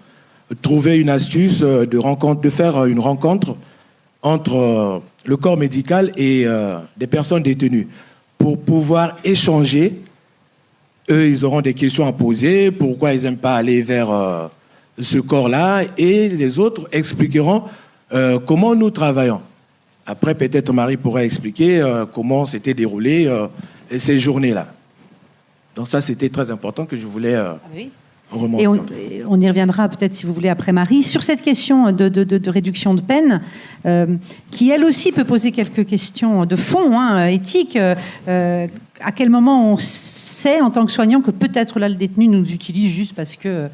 trouver une astuce de faire une rencontre entre le corps médical et des personnes détenues pour pouvoir échanger. Eux, ils auront des questions à poser, pourquoi ils n'aiment pas aller vers ce corps-là, et les autres expliqueront comment nous travaillons. Après, peut-être Marie pourra expliquer comment s'étaient déroulées ces journées-là. Donc ça, c'était très important que je voulais remonter. Et on y reviendra peut-être, si vous voulez, après Marie. Sur cette question de réduction de peine, qui elle aussi peut poser quelques questions de fond, éthiques. À quel moment on sait, en tant que soignant, que peut-être là, le détenu nous utilise juste parce que...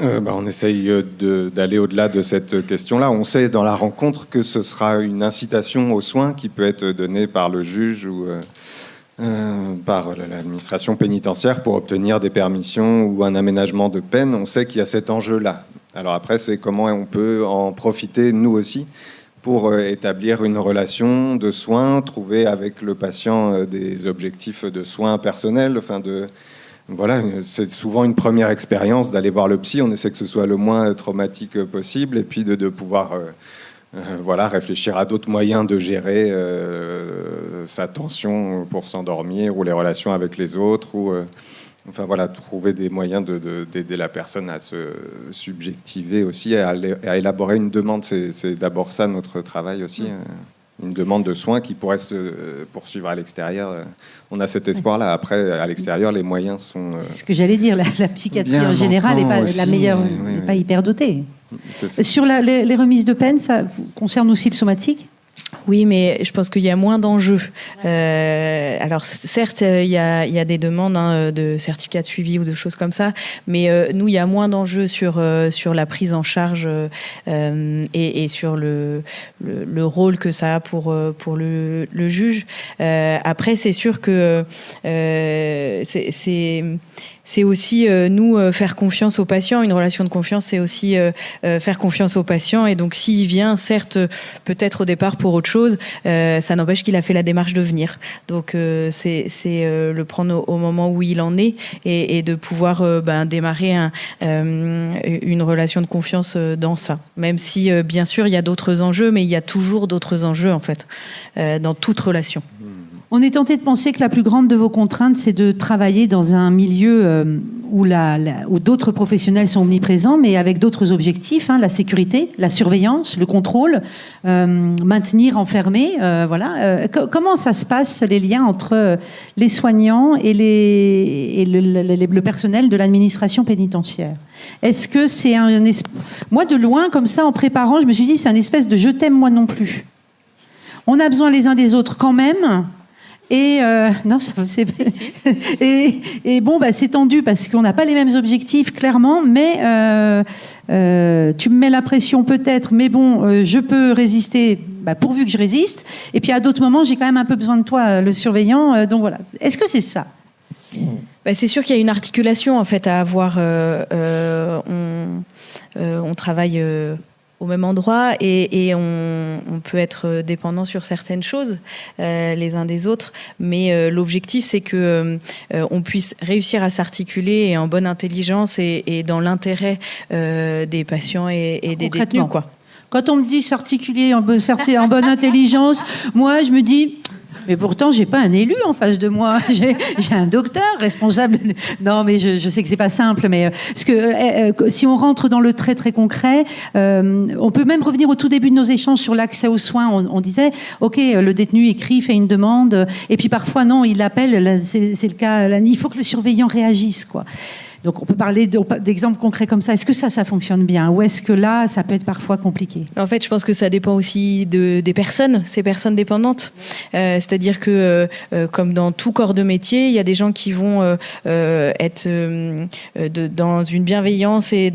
On essaye d'aller au-delà de cette question-là. On sait dans la rencontre que ce sera une incitation aux soins qui peut être donnée par le juge ou par l'administration pénitentiaire pour obtenir des permissions ou un aménagement de peine. On sait qu'il y a cet enjeu-là. Alors après, c'est comment on peut en profiter, nous aussi, pour établir une relation de soins, trouver avec le patient des objectifs de soins personnels, Voilà, c'est souvent une première expérience d'aller voir le psy. On essaie que ce soit le moins traumatique possible et puis de pouvoir réfléchir à d'autres moyens de gérer sa tension pour s'endormir ou les relations avec les autres. Trouver des moyens d'aider la personne à se subjectiver aussi, à élaborer une demande. C'est d'abord ça notre travail aussi. Une demande de soins qui pourrait se poursuivre à l'extérieur. On a cet espoir-là. Après, à l'extérieur, les moyens sont... C'est ce que j'allais dire. La psychiatrie en général n'est pas la meilleure, n'est pas hyper dotée. Sur les remises de peine, ça concerne aussi le somatique ? Oui, mais je pense qu'il y a moins d'enjeux. Alors certes, il y a des demandes de certificats de suivi ou de choses comme ça, mais nous, il y a moins d'enjeux sur la prise en charge et sur le rôle que ça a pour le juge. Après, c'est sûr que c'est aussi nous faire confiance aux patients. Une relation de confiance, c'est aussi faire confiance aux patients. Et donc, s'il vient, certes, peut-être au départ pour autre chose, ça n'empêche qu'il a fait la démarche de venir. Donc, c'est le prendre au moment où il en est et de pouvoir démarrer une relation de confiance dans ça. Même si, bien sûr, il y a d'autres enjeux, mais il y a toujours d'autres enjeux, en fait, dans toute relation. On est tenté de penser que la plus grande de vos contraintes, c'est de travailler dans un milieu où d'autres professionnels sont omniprésents, mais avec d'autres objectifs, la sécurité, la surveillance, le contrôle, maintenir enfermé. Comment ça se passe, les liens entre les soignants et le personnel de l'administration pénitentiaire ? Est-ce que c'est moi, de loin, comme ça, en préparant, je me suis dit, c'est un espèce de « je t'aime, moi non plus ». On a besoin les uns des autres quand même. Et non, c'est c'est tendu parce qu'on n'a pas les mêmes objectifs clairement, mais tu me mets la pression peut-être, mais bon, je peux résister pourvu que je résiste. Et puis à d'autres moments, j'ai quand même un peu besoin de toi, le surveillant. Donc voilà. Est-ce que c'est ça ? C'est sûr qu'il y a une articulation en fait à avoir. On travaille au même endroit et on peut être dépendant sur certaines choses les uns des autres, mais l'objectif c'est que on puisse réussir à s'articuler et en bonne intelligence et dans l'intérêt des patients et des détenus, quoi. Quand on me dit s'articuler en bonne intelligence, moi je me dis... Mais pourtant, j'ai pas un élu en face de moi. J'ai un docteur responsable. Non, mais je sais que c'est pas simple. Mais parce que si on rentre dans le très très concret, on peut même revenir au tout début de nos échanges sur l'accès aux soins. On disait, ok, le détenu écrit, fait une demande, et puis parfois non, il appelle. C'est le cas. Il faut que le surveillant réagisse, quoi. Donc on peut parler d'exemples concrets comme ça. Est-ce que ça fonctionne bien ou est-ce que là, ça peut être parfois compliqué ? En fait, je pense que ça dépend aussi des personnes, ces personnes dépendantes. C'est-à-dire que, comme dans tout corps de métier, il y a des gens qui vont être dans une bienveillance et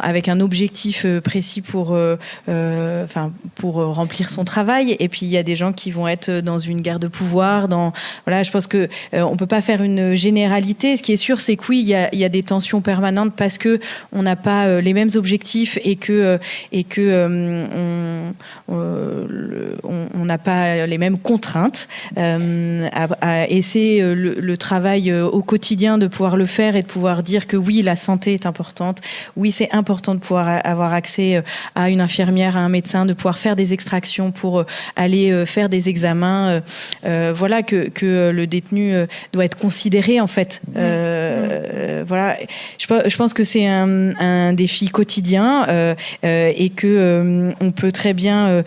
avec un objectif précis pour remplir son travail. Et puis il y a des gens qui vont être dans une guerre de pouvoir. Je pense que on peut pas faire une généralité. Ce qui est sûr, c'est que oui, il y a des tensions permanentes parce que on n'a pas les mêmes objectifs et que on n'a pas les mêmes contraintes. Et c'est le travail au quotidien de pouvoir le faire et de pouvoir dire que oui, la santé est importante. Oui, c'est important de pouvoir avoir accès à une infirmière, à un médecin, de pouvoir faire des extractions pour aller faire des examens. Que le détenu doit être considéré en fait. Je pense que c'est un défi quotidien et que on peut très bien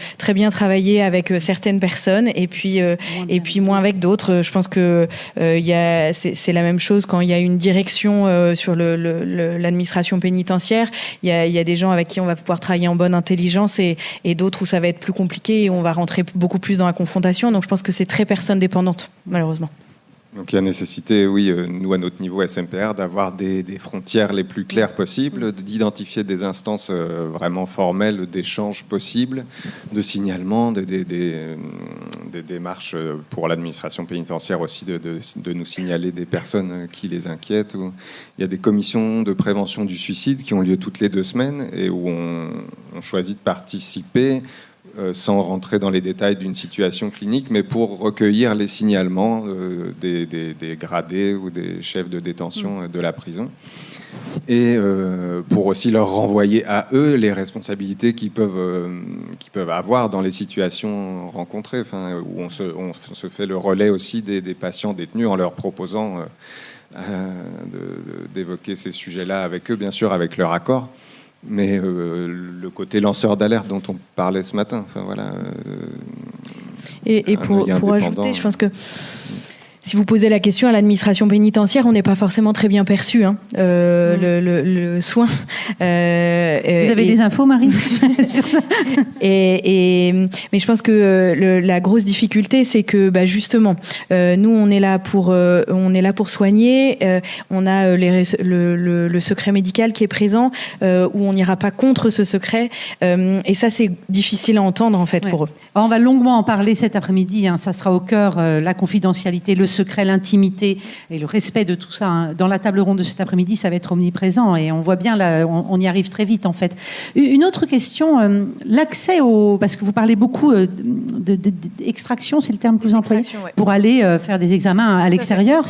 travailler avec certaines personnes et puis moins avec d'autres. Je pense que c'est la même chose quand il y a une direction sur l'administration pénitentiaire. Il y a des gens avec qui on va pouvoir travailler en bonne intelligence et d'autres où ça va être plus compliqué et on va rentrer beaucoup plus dans la confrontation. Donc je pense que c'est très personne dépendante, malheureusement. Donc il y a nécessité, oui, nous à notre niveau SMPR, d'avoir des frontières les plus claires possibles, d'identifier des instances vraiment formelles d'échange possibles, de signalement, des démarches pour l'administration pénitentiaire aussi, de nous signaler des personnes qui les inquiètent. Il y a des commissions de prévention du suicide qui ont lieu toutes les 2 semaines et où on choisit de participer sans rentrer dans les détails d'une situation clinique, mais pour recueillir les signalements des gradés ou des chefs de détention de la prison. Et pour aussi leur renvoyer à eux les responsabilités qu'ils peuvent avoir dans les situations rencontrées, où on se fait le relais aussi des patients détenus en leur proposant d'évoquer ces sujets-là avec eux, bien sûr avec leur accord, mais le côté lanceur d'alerte dont on parlait ce matin, et pour ajouter, je pense que si vous posez la question à l'administration pénitentiaire, on n'est pas forcément très bien perçu, le soin. Vous avez des infos, Marie, sur ça? Mais je pense que la grosse difficulté, c'est que justement, nous, on est là pour soigner. On a le secret médical qui est présent, où on n'ira pas contre ce secret. Et ça, c'est difficile à entendre, en fait, pour eux. On va longuement en parler cet après-midi. Ça sera au cœur, la confidentialité, le secret, l'intimité et le respect de tout ça. Dans la table ronde de cet après-midi, ça va être omniprésent et on voit bien, là, on y arrive très vite en fait. Une autre question, l'accès parce que vous parlez beaucoup d'extraction, c'est le terme que vous employez, pour aller faire des examens à l'extérieur.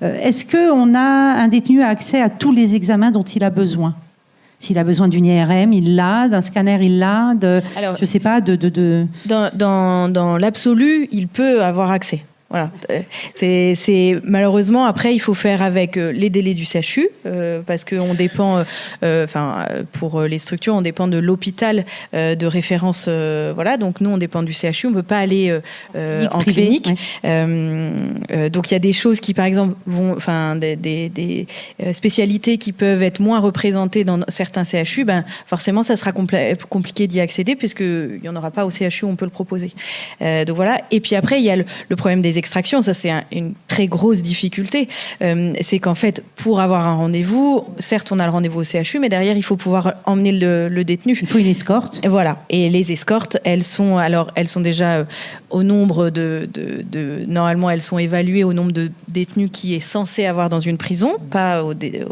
Est-ce qu'on a un détenu accès à tous les examens dont il a besoin? S'il a besoin d'une IRM, il l'a, d'un scanner, il l'a, je sais pas, Dans l'absolu, il peut avoir accès. Voilà. C'est malheureusement après il faut faire avec les délais du CHU parce que on dépend, pour les structures on dépend de l'hôpital de référence, voilà. Donc nous on dépend du CHU, on peut pas aller en clinique. Ouais. Donc il y a des choses qui par exemple des spécialités qui peuvent être moins représentées dans certains CHU. Forcément ça sera compliqué d'y accéder puisque il y en aura pas au CHU où on peut le proposer. Donc voilà. Et puis après il y a le problème des extractions, ça c'est une très grosse difficulté. C'est qu'en fait, pour avoir un rendez-vous, certes on a le rendez-vous au CHU, mais derrière il faut pouvoir emmener le détenu. Il faut une escorte. Voilà. Et les escortes, elles sont déjà au nombre normalement elles sont évaluées au nombre de détenus qui est censé avoir dans une prison, pas aux détenus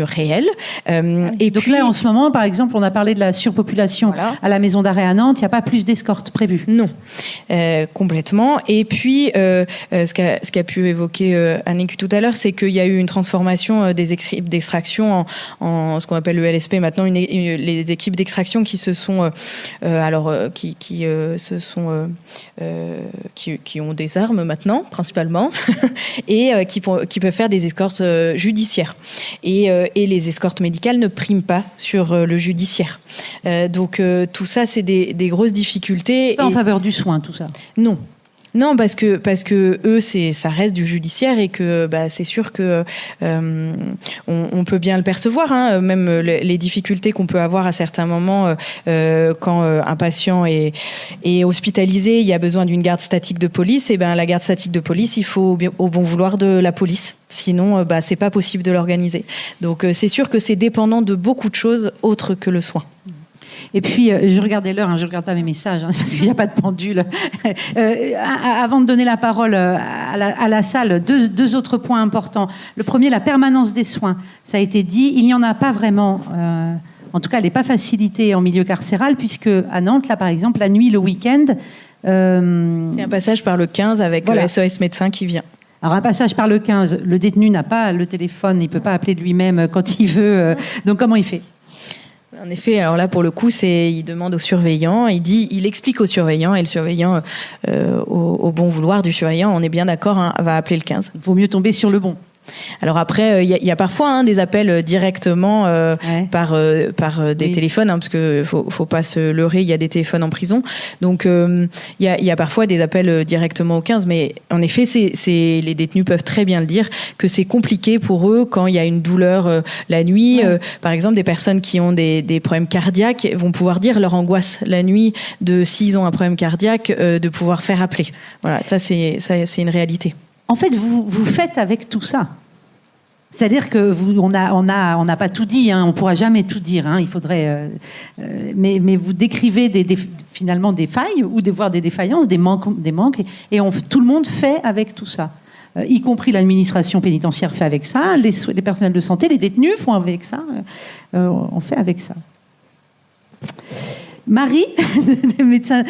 réels. Et donc là en ce moment, par exemple, on a parlé de la surpopulation à la maison d'arrêt à Nantes, il n'y a pas plus d'escortes prévues. Non. Complètement. Et puis, ce qu'a pu évoquer Annick tout à l'heure, c'est qu'il y a eu une transformation des équipes d'extraction en ce qu'on appelle le LSP. Maintenant, les équipes d'extraction qui se sont, qui ont des armes maintenant, principalement, et qui peuvent faire des escortes judiciaires. Et les escortes médicales ne priment pas sur le judiciaire. Donc, tout ça, c'est des grosses difficultés. Pas en faveur du soin, tout ça. Non, parce que eux, ça reste du judiciaire et que c'est sûr que on peut bien le percevoir. Même les difficultés qu'on peut avoir à certains moments quand un patient est hospitalisé, il y a besoin d'une garde statique de police. Et la garde statique de police, il faut au bon vouloir de la police. Sinon, c'est pas possible de l'organiser. Donc c'est sûr que c'est dépendant de beaucoup de choses autres que le soin. Et puis, je regardais l'heure, je ne regarde pas mes messages, c'est parce qu'il n'y a pas de pendule. Avant de donner la parole à la salle, deux autres points importants. Le premier, la permanence des soins. Ça a été dit, il n'y en a pas vraiment. En tout cas, elle n'est pas facilitée en milieu carcéral, puisque à Nantes, là, par exemple, la nuit, le week-end... c'est un passage par le 15 avec le SOS médecin qui vient. Alors, un passage par le 15, le détenu n'a pas le téléphone, il ne peut pas appeler de lui-même quand il veut. Donc, comment il fait ? En effet, alors là pour le coup, il demande au surveillant, il explique au surveillant et le surveillant, au bon vouloir du surveillant, on est bien d'accord, va appeler le 15. Il vaut mieux tomber sur le bon. Alors après, il y a parfois des appels directement par des téléphones, parce que faut pas se leurrer, il y a des téléphones en prison. Donc il y a parfois des appels directement au 15, mais en effet, les détenus peuvent très bien le dire que c'est compliqué pour eux quand il y a une douleur la nuit. Par exemple, des personnes qui ont des problèmes cardiaques vont pouvoir dire leur angoisse la nuit s'ils ont un problème cardiaque, de pouvoir faire appeler. Voilà, ça c'est une réalité. En fait, vous faites avec tout ça. C'est-à-dire que on n'a pas tout dit, on ne pourra jamais tout dire. Il faudrait, mais vous décrivez finalement des failles ou voire des défaillances, des manques, et tout le monde fait avec tout ça. Y compris l'administration pénitentiaire fait avec ça, les personnels de santé, les détenus font avec ça. On fait avec ça. Marie, de médecin,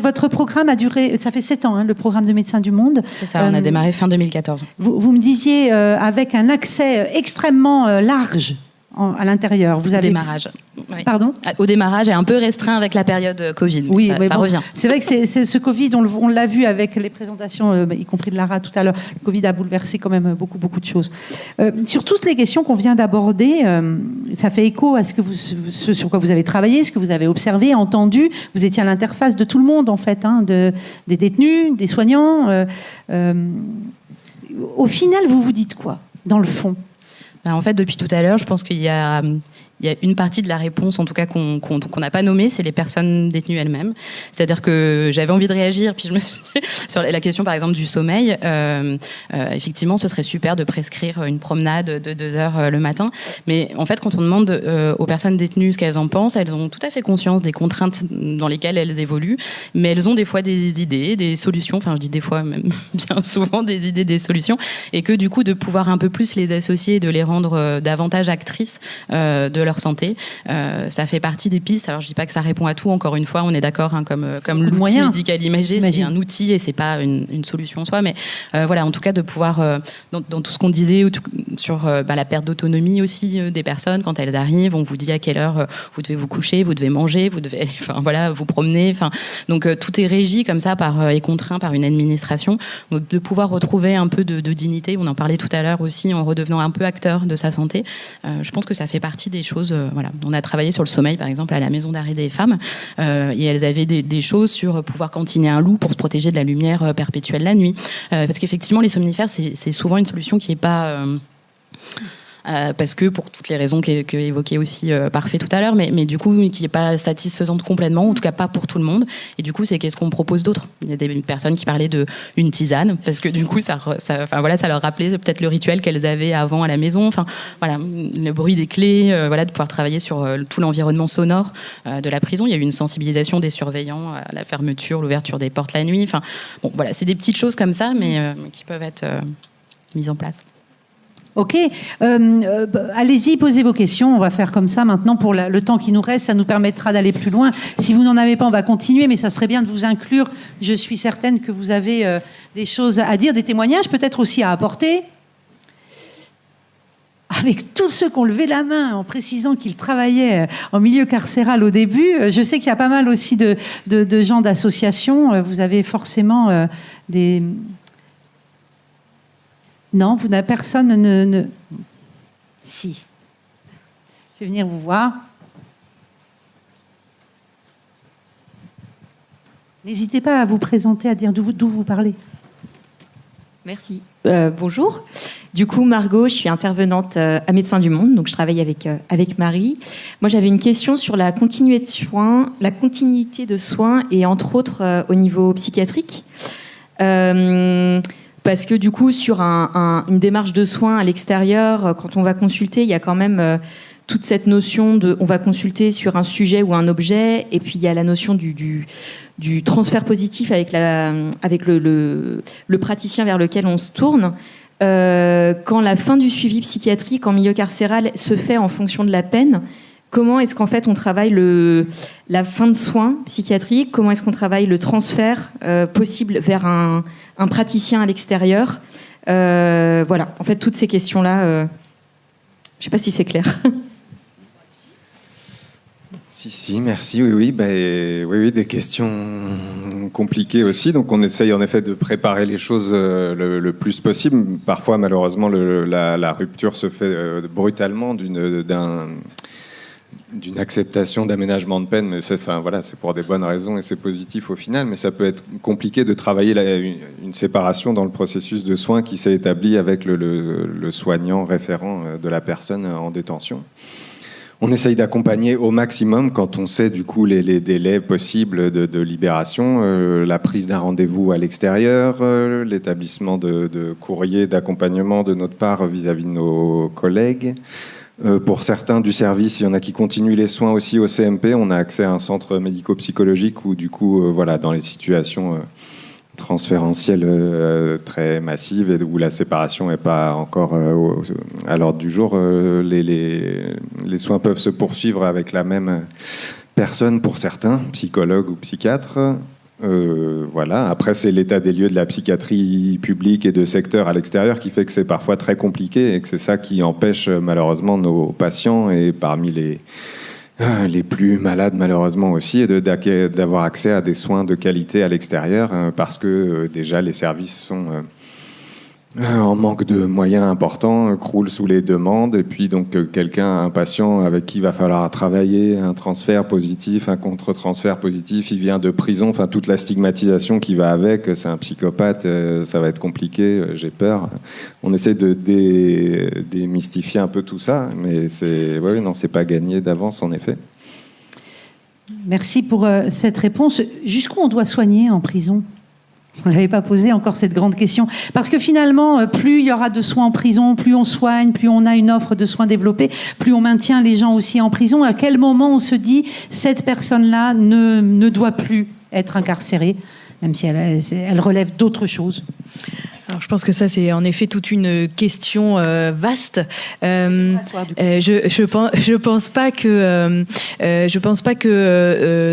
votre programme a duré, ça fait 7 ans, hein, le programme de Médecins du Monde. C'est ça, on a démarré fin 2014. Vous me disiez avec un accès extrêmement large à l'intérieur. Vous avez... Démarrage. Oui. Pardon ? Au démarrage, et un peu restreint avec la période Covid. Oui, ça revient. C'est vrai que c'est ce Covid, on l'a vu avec les présentations, y compris de Lara tout à l'heure. Le Covid a bouleversé quand même beaucoup de choses. Sur toutes les questions qu'on vient d'aborder, ça fait écho à ce sur quoi vous avez travaillé, ce que vous avez observé, entendu. Vous étiez à l'interface de tout le monde, en fait, hein, des détenus, des soignants. Au final, vous vous dites quoi, dans le fond ? En fait, depuis tout à l'heure, je pense qu'il y a une partie de la réponse, en tout cas, qu'on n'a pas nommée, c'est les personnes détenues elles-mêmes. C'est-à-dire que j'avais envie de réagir, puis je me suis dit, sur la question, par exemple, du sommeil, effectivement, ce serait super de prescrire une promenade de 2 heures le matin. Mais en fait, quand on demande aux personnes détenues ce qu'elles en pensent, elles ont tout à fait conscience des contraintes dans lesquelles elles évoluent, mais elles ont des fois des idées, des solutions, enfin, je dis des fois, même bien souvent, des idées, des solutions, et que du coup, de pouvoir un peu plus les associer, de les rendre davantage actrices de leur santé. Ça fait partie des pistes. Alors, je dis pas que ça répond à tout. Encore une fois, on est d'accord, hein, comme l'outil médical imagé, c'est un outil et c'est pas une solution en soi. Mais voilà, en tout cas, de pouvoir, dans tout ce qu'on disait sur la perte d'autonomie aussi des personnes, quand elles arrivent, on vous dit à quelle heure vous devez vous coucher, vous devez manger, vous devez, vous promener. Donc, tout est régi comme ça et contraint par une administration. Donc, de pouvoir retrouver un peu de dignité. On en parlait tout à l'heure aussi, en redevenant un peu acteur de sa santé. Je pense que ça fait partie des choses. Voilà. On a travaillé sur le sommeil, par exemple, à la Maison d'arrêt des femmes, et elles avaient des choses sur pouvoir cantiner un loup pour se protéger de la lumière perpétuelle la nuit. Parce qu'effectivement, les somnifères, c'est souvent une solution qui n'est pas... parce que pour toutes les raisons que évoquait aussi Parfait tout à l'heure, mais du coup qui n'est pas satisfaisante complètement, en tout cas pas pour tout le monde. Et du coup, c'est qu'est-ce qu'on propose d'autre ? Il y a des personnes qui parlaient d'une tisane, parce que du coup, ça leur rappelait peut-être le rituel qu'elles avaient avant à la maison. Enfin, voilà, le bruit des clés, de pouvoir travailler sur tout l'environnement sonore de la prison. Il y a eu une sensibilisation des surveillants à la fermeture, l'ouverture des portes la nuit. Enfin, bon, voilà, c'est des petites choses comme ça, mais qui peuvent être mises en place. Ok, allez-y, posez vos questions. On va faire comme ça maintenant pour le temps qui nous reste. Ça nous permettra d'aller plus loin. Si vous n'en avez pas, on va continuer, mais ça serait bien de vous inclure. Je suis certaine que vous avez des choses à dire, des témoignages peut-être aussi à apporter. Avec tous ceux qui ont levé la main en précisant qu'ils travaillaient en milieu carcéral au début, je sais qu'il y a pas mal aussi de gens d'associations. Vous avez forcément des... Non, vous n'avez personne ne... Si. Je vais venir vous voir. N'hésitez pas à vous présenter, à dire d'où vous parlez. Merci. Bonjour. Du coup, Margot, je suis intervenante à Médecins du Monde, donc je travaille avec Marie. Moi, j'avais une question sur la continuité de soins et entre autres au niveau psychiatrique. Parce que du coup, sur une démarche de soins à l'extérieur, quand on va consulter, il y a quand même toute cette notion de... On va consulter sur un sujet ou un objet, et puis il y a la notion du transfert positif avec le praticien vers lequel on se tourne. Quand la fin du suivi psychiatrique en milieu carcéral se fait en fonction de la peine, comment est-ce qu'en fait on travaille la fin de soins psychiatriques ? Comment est-ce qu'on travaille le transfert possible vers un praticien à l'extérieur ? Voilà, en fait, toutes ces questions-là, je ne sais pas si c'est clair. Si, merci. Oui, des questions compliquées aussi. Donc, on essaye en effet de préparer les choses le plus possible. Parfois, malheureusement, la rupture se fait brutalement d'une acceptation d'aménagement de peine, mais c'est pour des bonnes raisons et c'est positif au final, mais ça peut être compliqué de travailler une séparation dans le processus de soins qui s'est établi avec le soignant référent de la personne en détention. On essaye d'accompagner au maximum quand on sait du coup les délais possibles de libération, la prise d'un rendez-vous à l'extérieur, l'établissement de courriers d'accompagnement de notre part vis-à-vis de nos collègues. Pour certains du service, il y en a qui continuent les soins aussi au CMP. On a accès à un centre médico-psychologique où, du coup, dans les situations transférentielles très massives et où la séparation n'est pas encore à l'ordre du jour, les soins peuvent se poursuivre avec la même personnes pour certains, psychologues ou psychiatres. Voilà. Après, c'est l'état des lieux de la psychiatrie publique et de secteur à l'extérieur qui fait que c'est parfois très compliqué et que c'est ça qui empêche malheureusement nos patients, et parmi les plus malades malheureusement aussi, d'avoir accès à des soins de qualité à l'extérieur, parce que déjà les services sont en manque de moyens importants, croulent sous les demandes, et puis donc un patient avec qui il va falloir travailler, un transfert positif, un contre-transfert positif, il vient de prison, enfin toute la stigmatisation qui va avec, c'est un psychopathe, ça va être compliqué, j'ai peur. On essaie de démystifier un peu tout ça, mais c'est pas gagné d'avance en effet. Merci pour cette réponse. Jusqu'où on doit soigner en prison ? Vous n'avez pas posé encore cette grande question. Parce que finalement, plus il y aura de soins en prison, plus on soigne, plus on a une offre de soins développée, plus on maintient les gens aussi en prison. À quel moment on se dit, cette personne-là ne doit plus être incarcérée, même si elle relève d'autres choses ? Alors, je pense que ça, c'est en effet toute une question vaste. Je pense pas que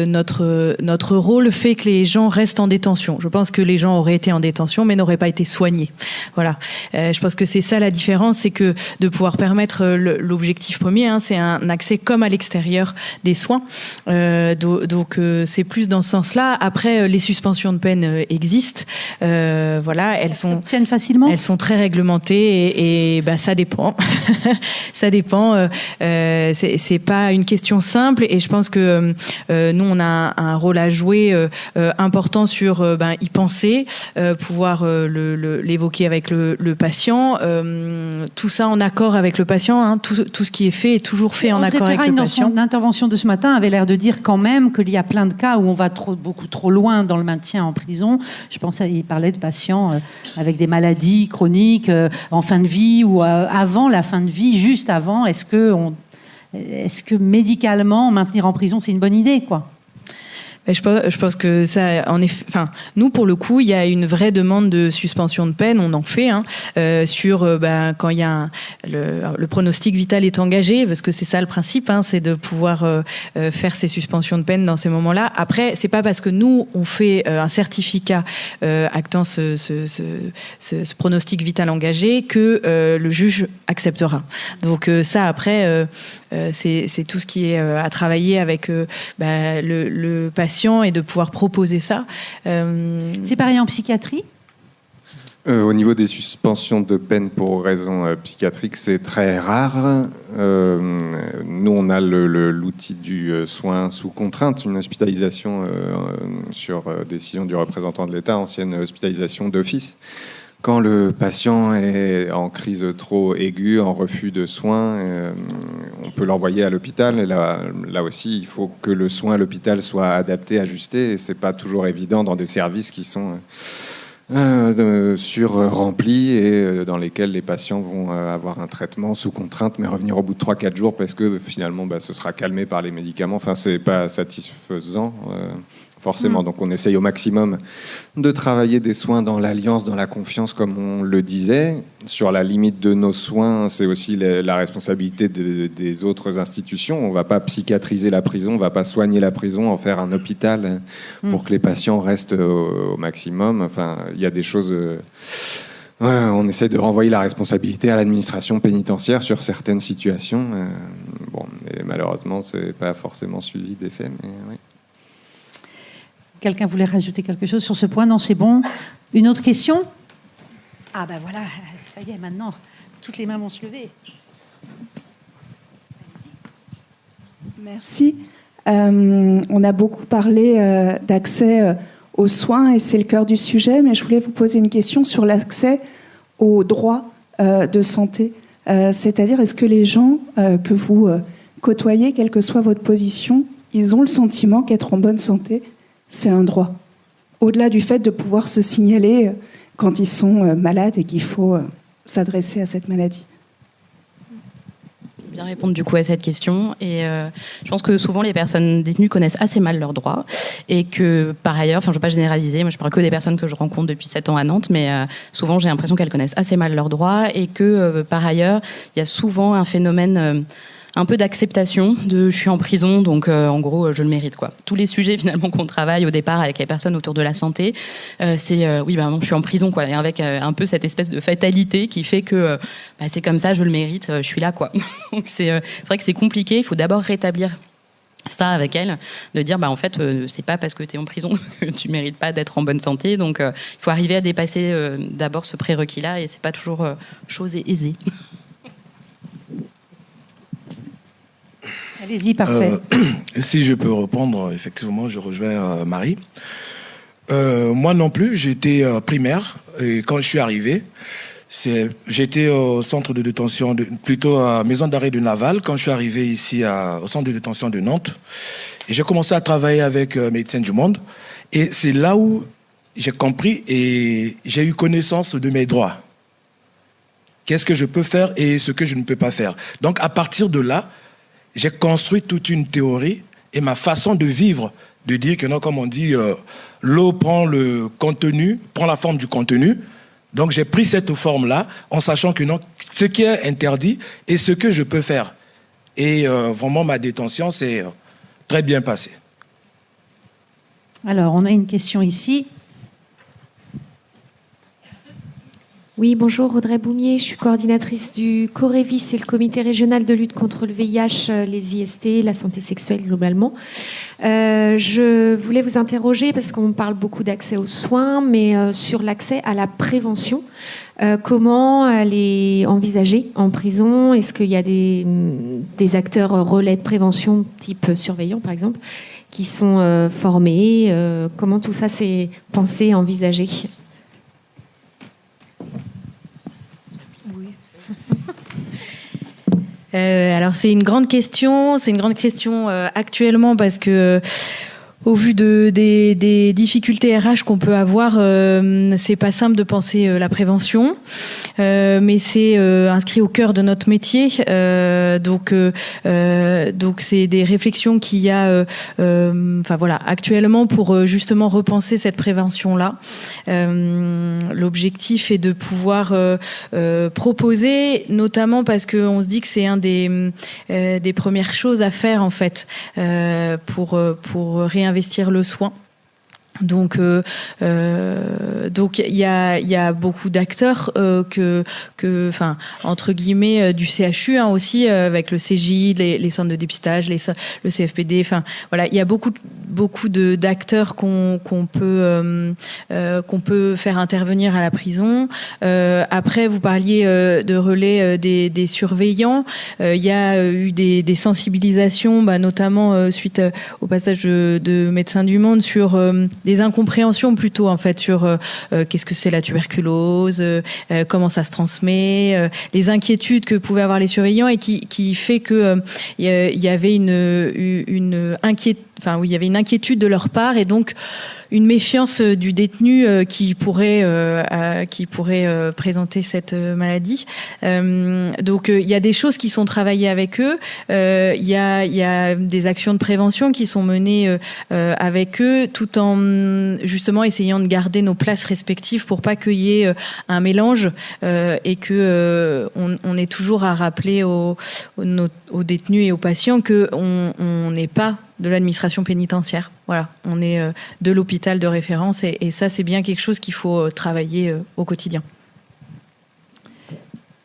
notre rôle fait que les gens restent en détention. Je pense que les gens auraient été en détention, mais n'auraient pas été soignés. Voilà. Je pense que c'est ça la différence, c'est que de pouvoir permettre l'objectif premier, c'est un accès comme à l'extérieur des soins. Donc c'est plus dans ce sens-là. Après, les suspensions de peine existent. Voilà, elles tiennent facilement. Elles sont très réglementées et ça dépend. Ça dépend. C'est pas une question simple, et je pense que nous on a un rôle à jouer important sur y penser, pouvoir l'évoquer avec le patient. Tout ça en accord avec le patient. Tout ce qui est fait est toujours fait en accord avec le patient. Dans son intervention de ce matin, avait l'air de dire quand même qu'il y a plein de cas où on va beaucoup trop loin dans le maintien en prison. Je pense qu'il parlait de patients avec des maladies chroniques en fin de vie ou avant la fin de vie, juste avant. Est-ce que médicalement, maintenir en prison, c'est une bonne idée, quoi ? Je pense que ça, en effet, nous pour le coup, il y a une vraie demande de suspension de peine. On en fait sur quand il y a le pronostic vital est engagé, parce que c'est ça le principe, c'est de pouvoir faire ces suspensions de peine dans ces moments-là. Après, c'est pas parce que nous on fait un certificat actant ce pronostic vital engagé que le juge acceptera. Donc ça, après, c'est tout ce qui est à travailler avec le patient et de pouvoir proposer ça. C'est pareil en psychiatrie ? Au niveau des suspensions de peine pour raisons psychiatriques, c'est très rare. Nous, on a l'outil du soin sous contrainte, une hospitalisation sur décision du représentant de l'État, ancienne hospitalisation d'office. Quand le patient est en crise trop aiguë, en refus de soins, on peut l'envoyer à l'hôpital. Et là aussi, il faut que le soin à l'hôpital soit adapté, ajusté. Et c'est pas toujours évident dans des services qui sont sur-remplis et dans lesquels les patients vont avoir un traitement sous contrainte, mais revenir au bout de 3-4 jours parce que finalement, ce sera calmé par les médicaments. Enfin, c'est pas satisfaisant. Forcément, donc on essaye au maximum de travailler des soins dans l'alliance, dans la confiance, comme on le disait. Sur la limite de nos soins, c'est aussi la responsabilité des autres institutions. On ne va pas psychiatriser la prison, on ne va pas soigner la prison, en faire un hôpital pour que les patients restent au maximum. Enfin, il y a des choses... on essaie de renvoyer la responsabilité à l'administration pénitentiaire sur certaines situations. Et malheureusement, ce n'est pas forcément suivi des faits, mais oui. Quelqu'un voulait rajouter quelque chose sur ce point ? Non, c'est bon. Une autre question ? Ah ben voilà, ça y est, maintenant, toutes les mains vont se lever. Merci. On a beaucoup parlé d'accès aux soins et c'est le cœur du sujet, mais je voulais vous poser une question sur l'accès aux droits de santé. C'est-à-dire, est-ce que les gens que vous côtoyez, quelle que soit votre position, ils ont le sentiment qu'être en bonne santé, c'est un droit, au-delà du fait de pouvoir se signaler quand ils sont malades et qu'il faut s'adresser à cette maladie. Je vais bien répondre du coup à cette question. Et je pense que souvent les personnes détenues connaissent assez mal leurs droits et que par ailleurs, je ne veux pas généraliser, moi je parle que des personnes que je rencontre depuis 7 ans à Nantes, mais souvent j'ai l'impression qu'elles connaissent assez mal leurs droits et que par ailleurs, il y a souvent un phénomène... un peu d'acceptation de je suis en prison, donc en gros je le mérite, quoi. Tous les sujets finalement qu'on travaille au départ avec les personnes autour de la santé, c'est oui, non, je suis en prison, quoi, et avec un peu cette espèce de fatalité qui fait que c'est comme ça, je le mérite, je suis là, quoi. Donc c'est vrai que c'est compliqué. Il faut d'abord rétablir ça avec elle, de dire en fait c'est pas parce que tu es en prison que tu mérites pas d'être en bonne santé, donc il faut arriver à dépasser d'abord ce prérequis là, et c'est pas toujours chose aisée. Allez-y, parfait. Si je peux répondre, effectivement, je rejoins Marie. Moi non plus, j'étais primaire, et quand je suis arrivé, j'étais au centre de détention, plutôt à maison d'arrêt de Naval, quand je suis arrivé ici au centre de détention de Nantes. Et j'ai commencé à travailler avec Médecins du Monde. Et c'est là où j'ai compris et j'ai eu connaissance de mes droits. Qu'est-ce que je peux faire et ce que je ne peux pas faire. Donc à partir de là, j'ai construit toute une théorie et ma façon de vivre, de dire que non, comme on dit, l'eau prend le contenu, prend la forme du contenu. Donc j'ai pris cette forme-là en sachant que non, ce qui est interdit et ce que je peux faire. Et vraiment, ma détention s'est très bien passée. Alors, on a une question ici. Oui, bonjour, Audrey Boumier, je suis coordinatrice du COREVI, c'est le comité régional de lutte contre le VIH, les IST, la santé sexuelle globalement. Je voulais vous interroger, parce qu'on parle beaucoup d'accès aux soins, mais sur l'accès à la prévention. Comment elle est envisagée en prison? Est-ce qu'il y a des acteurs relais de prévention, type surveillants par exemple, qui sont formés? Comment tout ça s'est pensé, envisagé? Alors c'est une grande question. C'est une grande question actuellement parce que au vu des difficultés RH qu'on peut avoir, c'est pas simple de penser la prévention, mais c'est inscrit au cœur de notre métier. Donc c'est des réflexions qu'il y a, actuellement pour justement repenser cette prévention-là. L'objectif est de pouvoir proposer, notamment parce qu'on se dit que c'est un des premières choses à faire en fait pour réinvestir le soin. Donc il y a beaucoup d'acteurs entre guillemets du CHU aussi avec le CJ, les centres de dépistage, le CFPD. Enfin voilà, il y a beaucoup d'acteurs qu'on peut faire intervenir à la prison. Après, vous parliez de relais des surveillants. Il y a eu des sensibilisations, notamment suite au passage de Médecins du Monde sur des incompréhensions plutôt en fait sur qu'est-ce que c'est la tuberculose, comment ça se transmet, les inquiétudes que pouvaient avoir les surveillants et qui fait que il y avait une inquiétude de leur part et donc une méfiance du détenu qui pourrait présenter cette maladie. Donc il y a des choses qui sont travaillées avec eux. Il y a des actions de prévention qui sont menées avec eux, tout en justement essayant de garder nos places respectives pour pas qu'il y ait un mélange et que on ait toujours à rappeler aux détenus et aux patients que on n'est pas de l'administration pénitentiaire. Voilà, on est de l'hôpital de référence et ça, c'est bien quelque chose qu'il faut travailler au quotidien.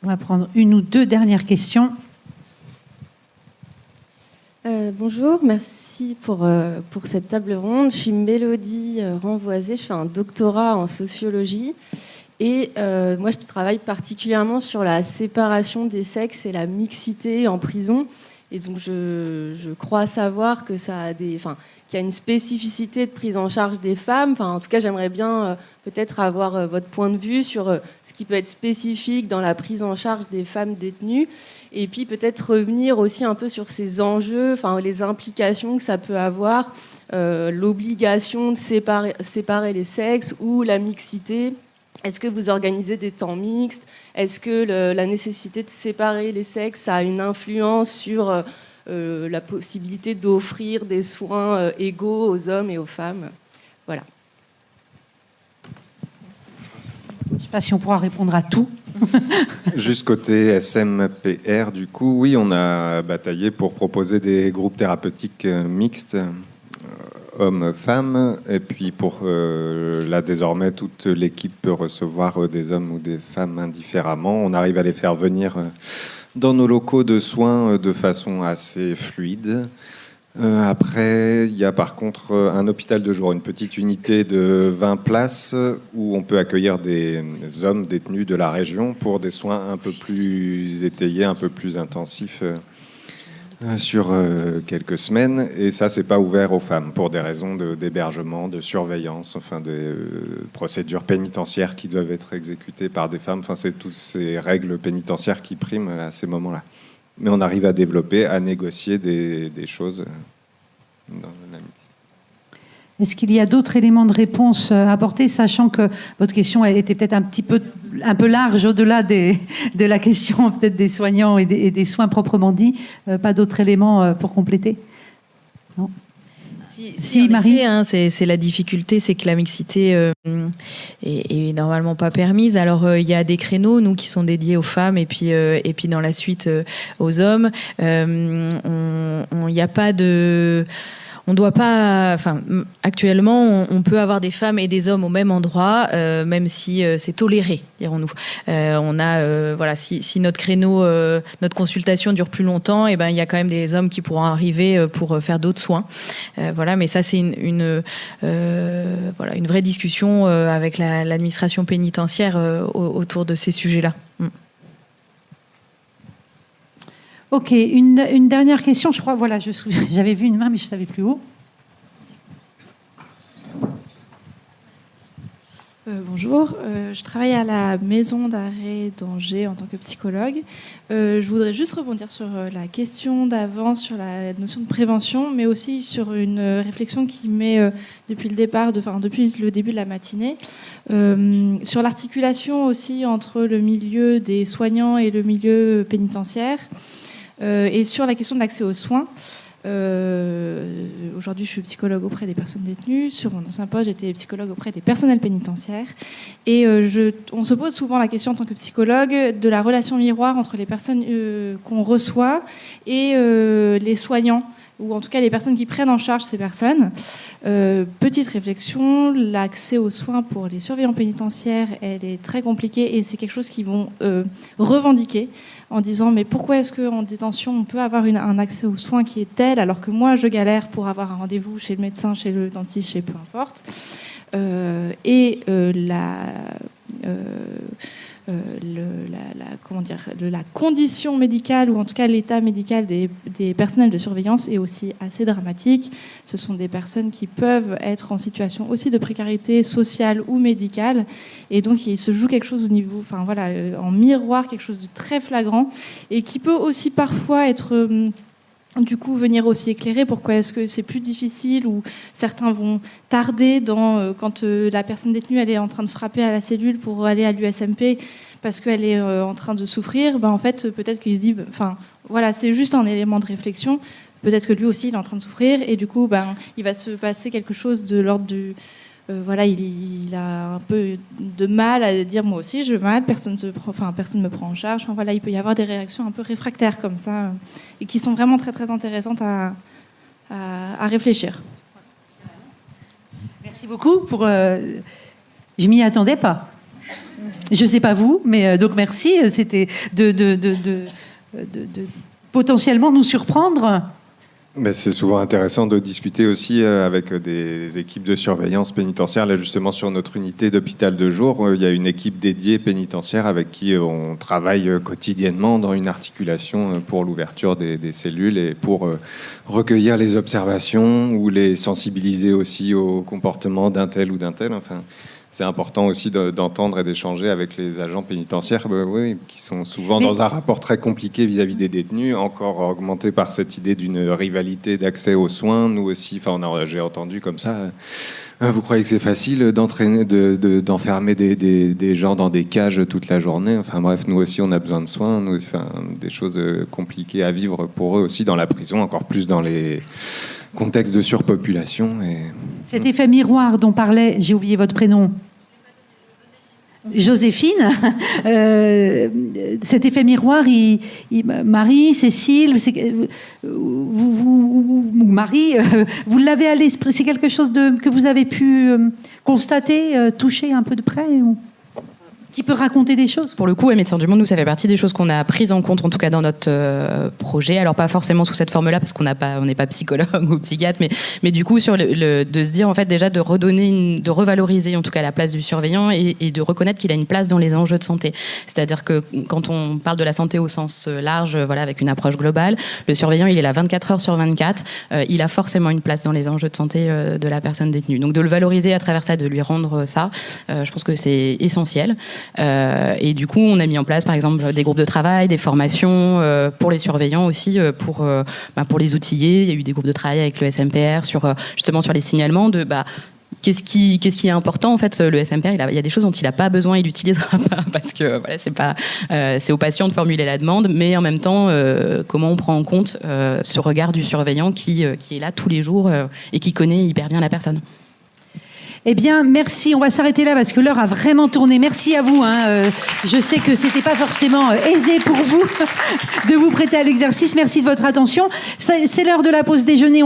On va prendre une ou deux dernières questions. Bonjour, merci pour cette table ronde. Je suis Mélodie Renvoisé, je fais un doctorat en sociologie et moi je travaille particulièrement sur la séparation des sexes et la mixité en prison. Et donc je crois savoir que ça a qu'il y a une spécificité de prise en charge des femmes. En tout cas, j'aimerais bien peut-être avoir votre point de vue sur ce qui peut être spécifique dans la prise en charge des femmes détenues. Et puis peut-être revenir aussi un peu sur ces enjeux, les implications que ça peut avoir, l'obligation de séparer les sexes ou la mixité. Est-ce que vous organisez des temps mixtes? Est-ce que la nécessité de séparer les sexes a une influence sur la possibilité d'offrir des soins égaux aux hommes et aux femmes? Voilà. sais pas si on pourra répondre à tout. Juste côté SMPR, du coup, oui, on a bataillé pour proposer des groupes thérapeutiques mixtes, hommes-femmes, et puis pour là, désormais, toute l'équipe peut recevoir des hommes ou des femmes indifféremment. On arrive à les faire venir dans nos locaux de soins de façon assez fluide. Après, il y a par contre un hôpital de jour, une petite unité de 20 places où on peut accueillir des hommes détenus de la région pour des soins un peu plus étayés, un peu plus intensifs sur quelques semaines. Et ça, c'est pas ouvert aux femmes pour des raisons d'hébergement, de surveillance, enfin des procédures pénitentiaires qui doivent être exécutées par des femmes. Enfin, c'est toutes ces règles pénitentiaires qui priment à ces moments-là. Mais on arrive à développer, à négocier des choses dans la médecine. Est-ce qu'il y a d'autres éléments de réponse à apporter, sachant que votre question était peut-être un peu large au-delà de la question peut-être des soignants et des soins proprement dits. Pas d'autres éléments pour compléter? Non. Si Marie, c'est la difficulté, c'est que la mixité est normalement pas permise. Alors il y a des créneaux, nous, qui sont dédiés aux femmes et puis dans la suite aux hommes. Il n'y a pas de... On doit pas, enfin, actuellement, on peut avoir des femmes et des hommes au même endroit, même si c'est toléré, dirons-nous. On a, voilà, si notre créneau, notre consultation dure plus longtemps, et ben, il y a quand même des hommes qui pourront arriver pour faire d'autres soins. Voilà, mais ça, c'est une vraie discussion avec l'administration pénitentiaire autour de ces sujets-là. Ok, une dernière question, je crois. Voilà, j'avais vu une main, mais je ne savais plus où. Bonjour, je travaille à la maison d'arrêt d'Angers en tant que psychologue. Je voudrais juste rebondir sur la question d'avant, sur la notion de prévention, mais aussi sur une réflexion qui met depuis le début de la matinée, sur l'articulation aussi entre le milieu des soignants et le milieu pénitentiaire. Et sur la question de l'accès aux soins, aujourd'hui je suis psychologue auprès des personnes détenues. Sur mon ancien poste, j'étais psychologue auprès des personnels pénitentiaires. Et on se pose souvent la question en tant que psychologue de la relation miroir entre les personnes qu'on reçoit et les soignants, ou en tout cas les personnes qui prennent en charge ces personnes. Petite réflexion, l'accès aux soins pour les surveillants pénitentiaires, elle est très compliquée et c'est quelque chose qu'ils vont revendiquer en disant mais pourquoi est-ce qu'en détention on peut avoir un accès aux soins qui est tel alors que moi je galère pour avoir un rendez-vous chez le médecin, chez le dentiste, chez peu importe. La condition médicale, ou en tout cas l'état médical des personnels de surveillance est aussi assez dramatique. Ce sont des personnes qui peuvent être en situation aussi de précarité sociale ou médicale, et donc il se joue quelque chose au niveau, en miroir, quelque chose de très flagrant, et qui peut aussi parfois être du coup venir aussi éclairer pourquoi est-ce que c'est plus difficile, ou certains vont tarder quand la personne détenue elle est en train de frapper à la cellule pour aller à l'USMP parce qu'elle est en train de souffrir. En fait peut-être qu'il se dit c'est juste un élément de réflexion, peut-être que lui aussi il est en train de souffrir, et du coup il va se passer quelque chose de l'ordre du il a un peu de mal à dire moi aussi je veux mal, personne me prend en charge. Il peut y avoir des réactions un peu réfractaires comme ça, et qui sont vraiment très très intéressantes à réfléchir. Merci beaucoup je m'y attendais pas. Je sais pas vous, mais donc merci. C'était de potentiellement nous surprendre. Mais c'est souvent intéressant de discuter aussi avec des équipes de surveillance pénitentiaire. Là, justement, sur notre unité d'hôpital de jour, il y a une équipe dédiée pénitentiaire avec qui on travaille quotidiennement dans une articulation pour l'ouverture des cellules et pour recueillir les observations ou les sensibiliser aussi au comportement d'un tel ou d'un tel. Enfin, c'est important aussi d'entendre et d'échanger avec les agents pénitentiaires, qui sont souvent dans un rapport très compliqué vis-à-vis des détenus, encore augmenté par cette idée d'une rivalité d'accès aux soins. Nous aussi, j'ai entendu comme ça, vous croyez que c'est facile d'enfermer des gens dans des cages toute la journée? Enfin bref, nous aussi on a besoin de soins, des choses compliquées à vivre pour eux aussi dans la prison, encore plus dans les contextes de surpopulation. Cet effet miroir dont parlait, j'ai oublié votre prénom. Joséphine, cet effet miroir, Marie, Cécile, Marie, vous l'avez à l'esprit, c'est quelque chose que vous avez pu constater, toucher un peu de près qui peut raconter des choses? Pour le coup, Médecins du Monde, nous, ça fait partie des choses qu'on a prises en compte, en tout cas dans notre projet. Alors, pas forcément sous cette forme-là, parce qu'on n'est pas psychologue ou psychiatre, mais du coup, sur de se dire, en fait, déjà, de revaloriser, en tout cas, la place du surveillant et de reconnaître qu'il a une place dans les enjeux de santé. C'est-à-dire que quand on parle de la santé au sens large, voilà, avec une approche globale, le surveillant, il est là 24 heures sur 24. Il a forcément une place dans les enjeux de santé de la personne détenue. Donc, de le valoriser à travers ça, de lui rendre ça, je pense que c'est essentiel. Et du coup, on a mis en place, par exemple, des groupes de travail, des formations pour les surveillants aussi, pour les outiller. Il y a eu des groupes de travail avec le SMPR justement sur les signalements de qu'est-ce qui est important. En fait, le SMPR, il y a des choses dont il n'a pas besoin, il l'utilisera pas parce que voilà, c'est au patient de formuler la demande, mais en même temps, comment on prend en compte ce regard du surveillant qui est là tous les jours et qui connaît hyper bien la personne. Eh bien, merci. On va s'arrêter là parce que l'heure a vraiment tourné. Merci à vous. Je sais que c'était pas forcément aisé pour vous de vous prêter à l'exercice. Merci de votre attention. C'est l'heure de la pause déjeuner.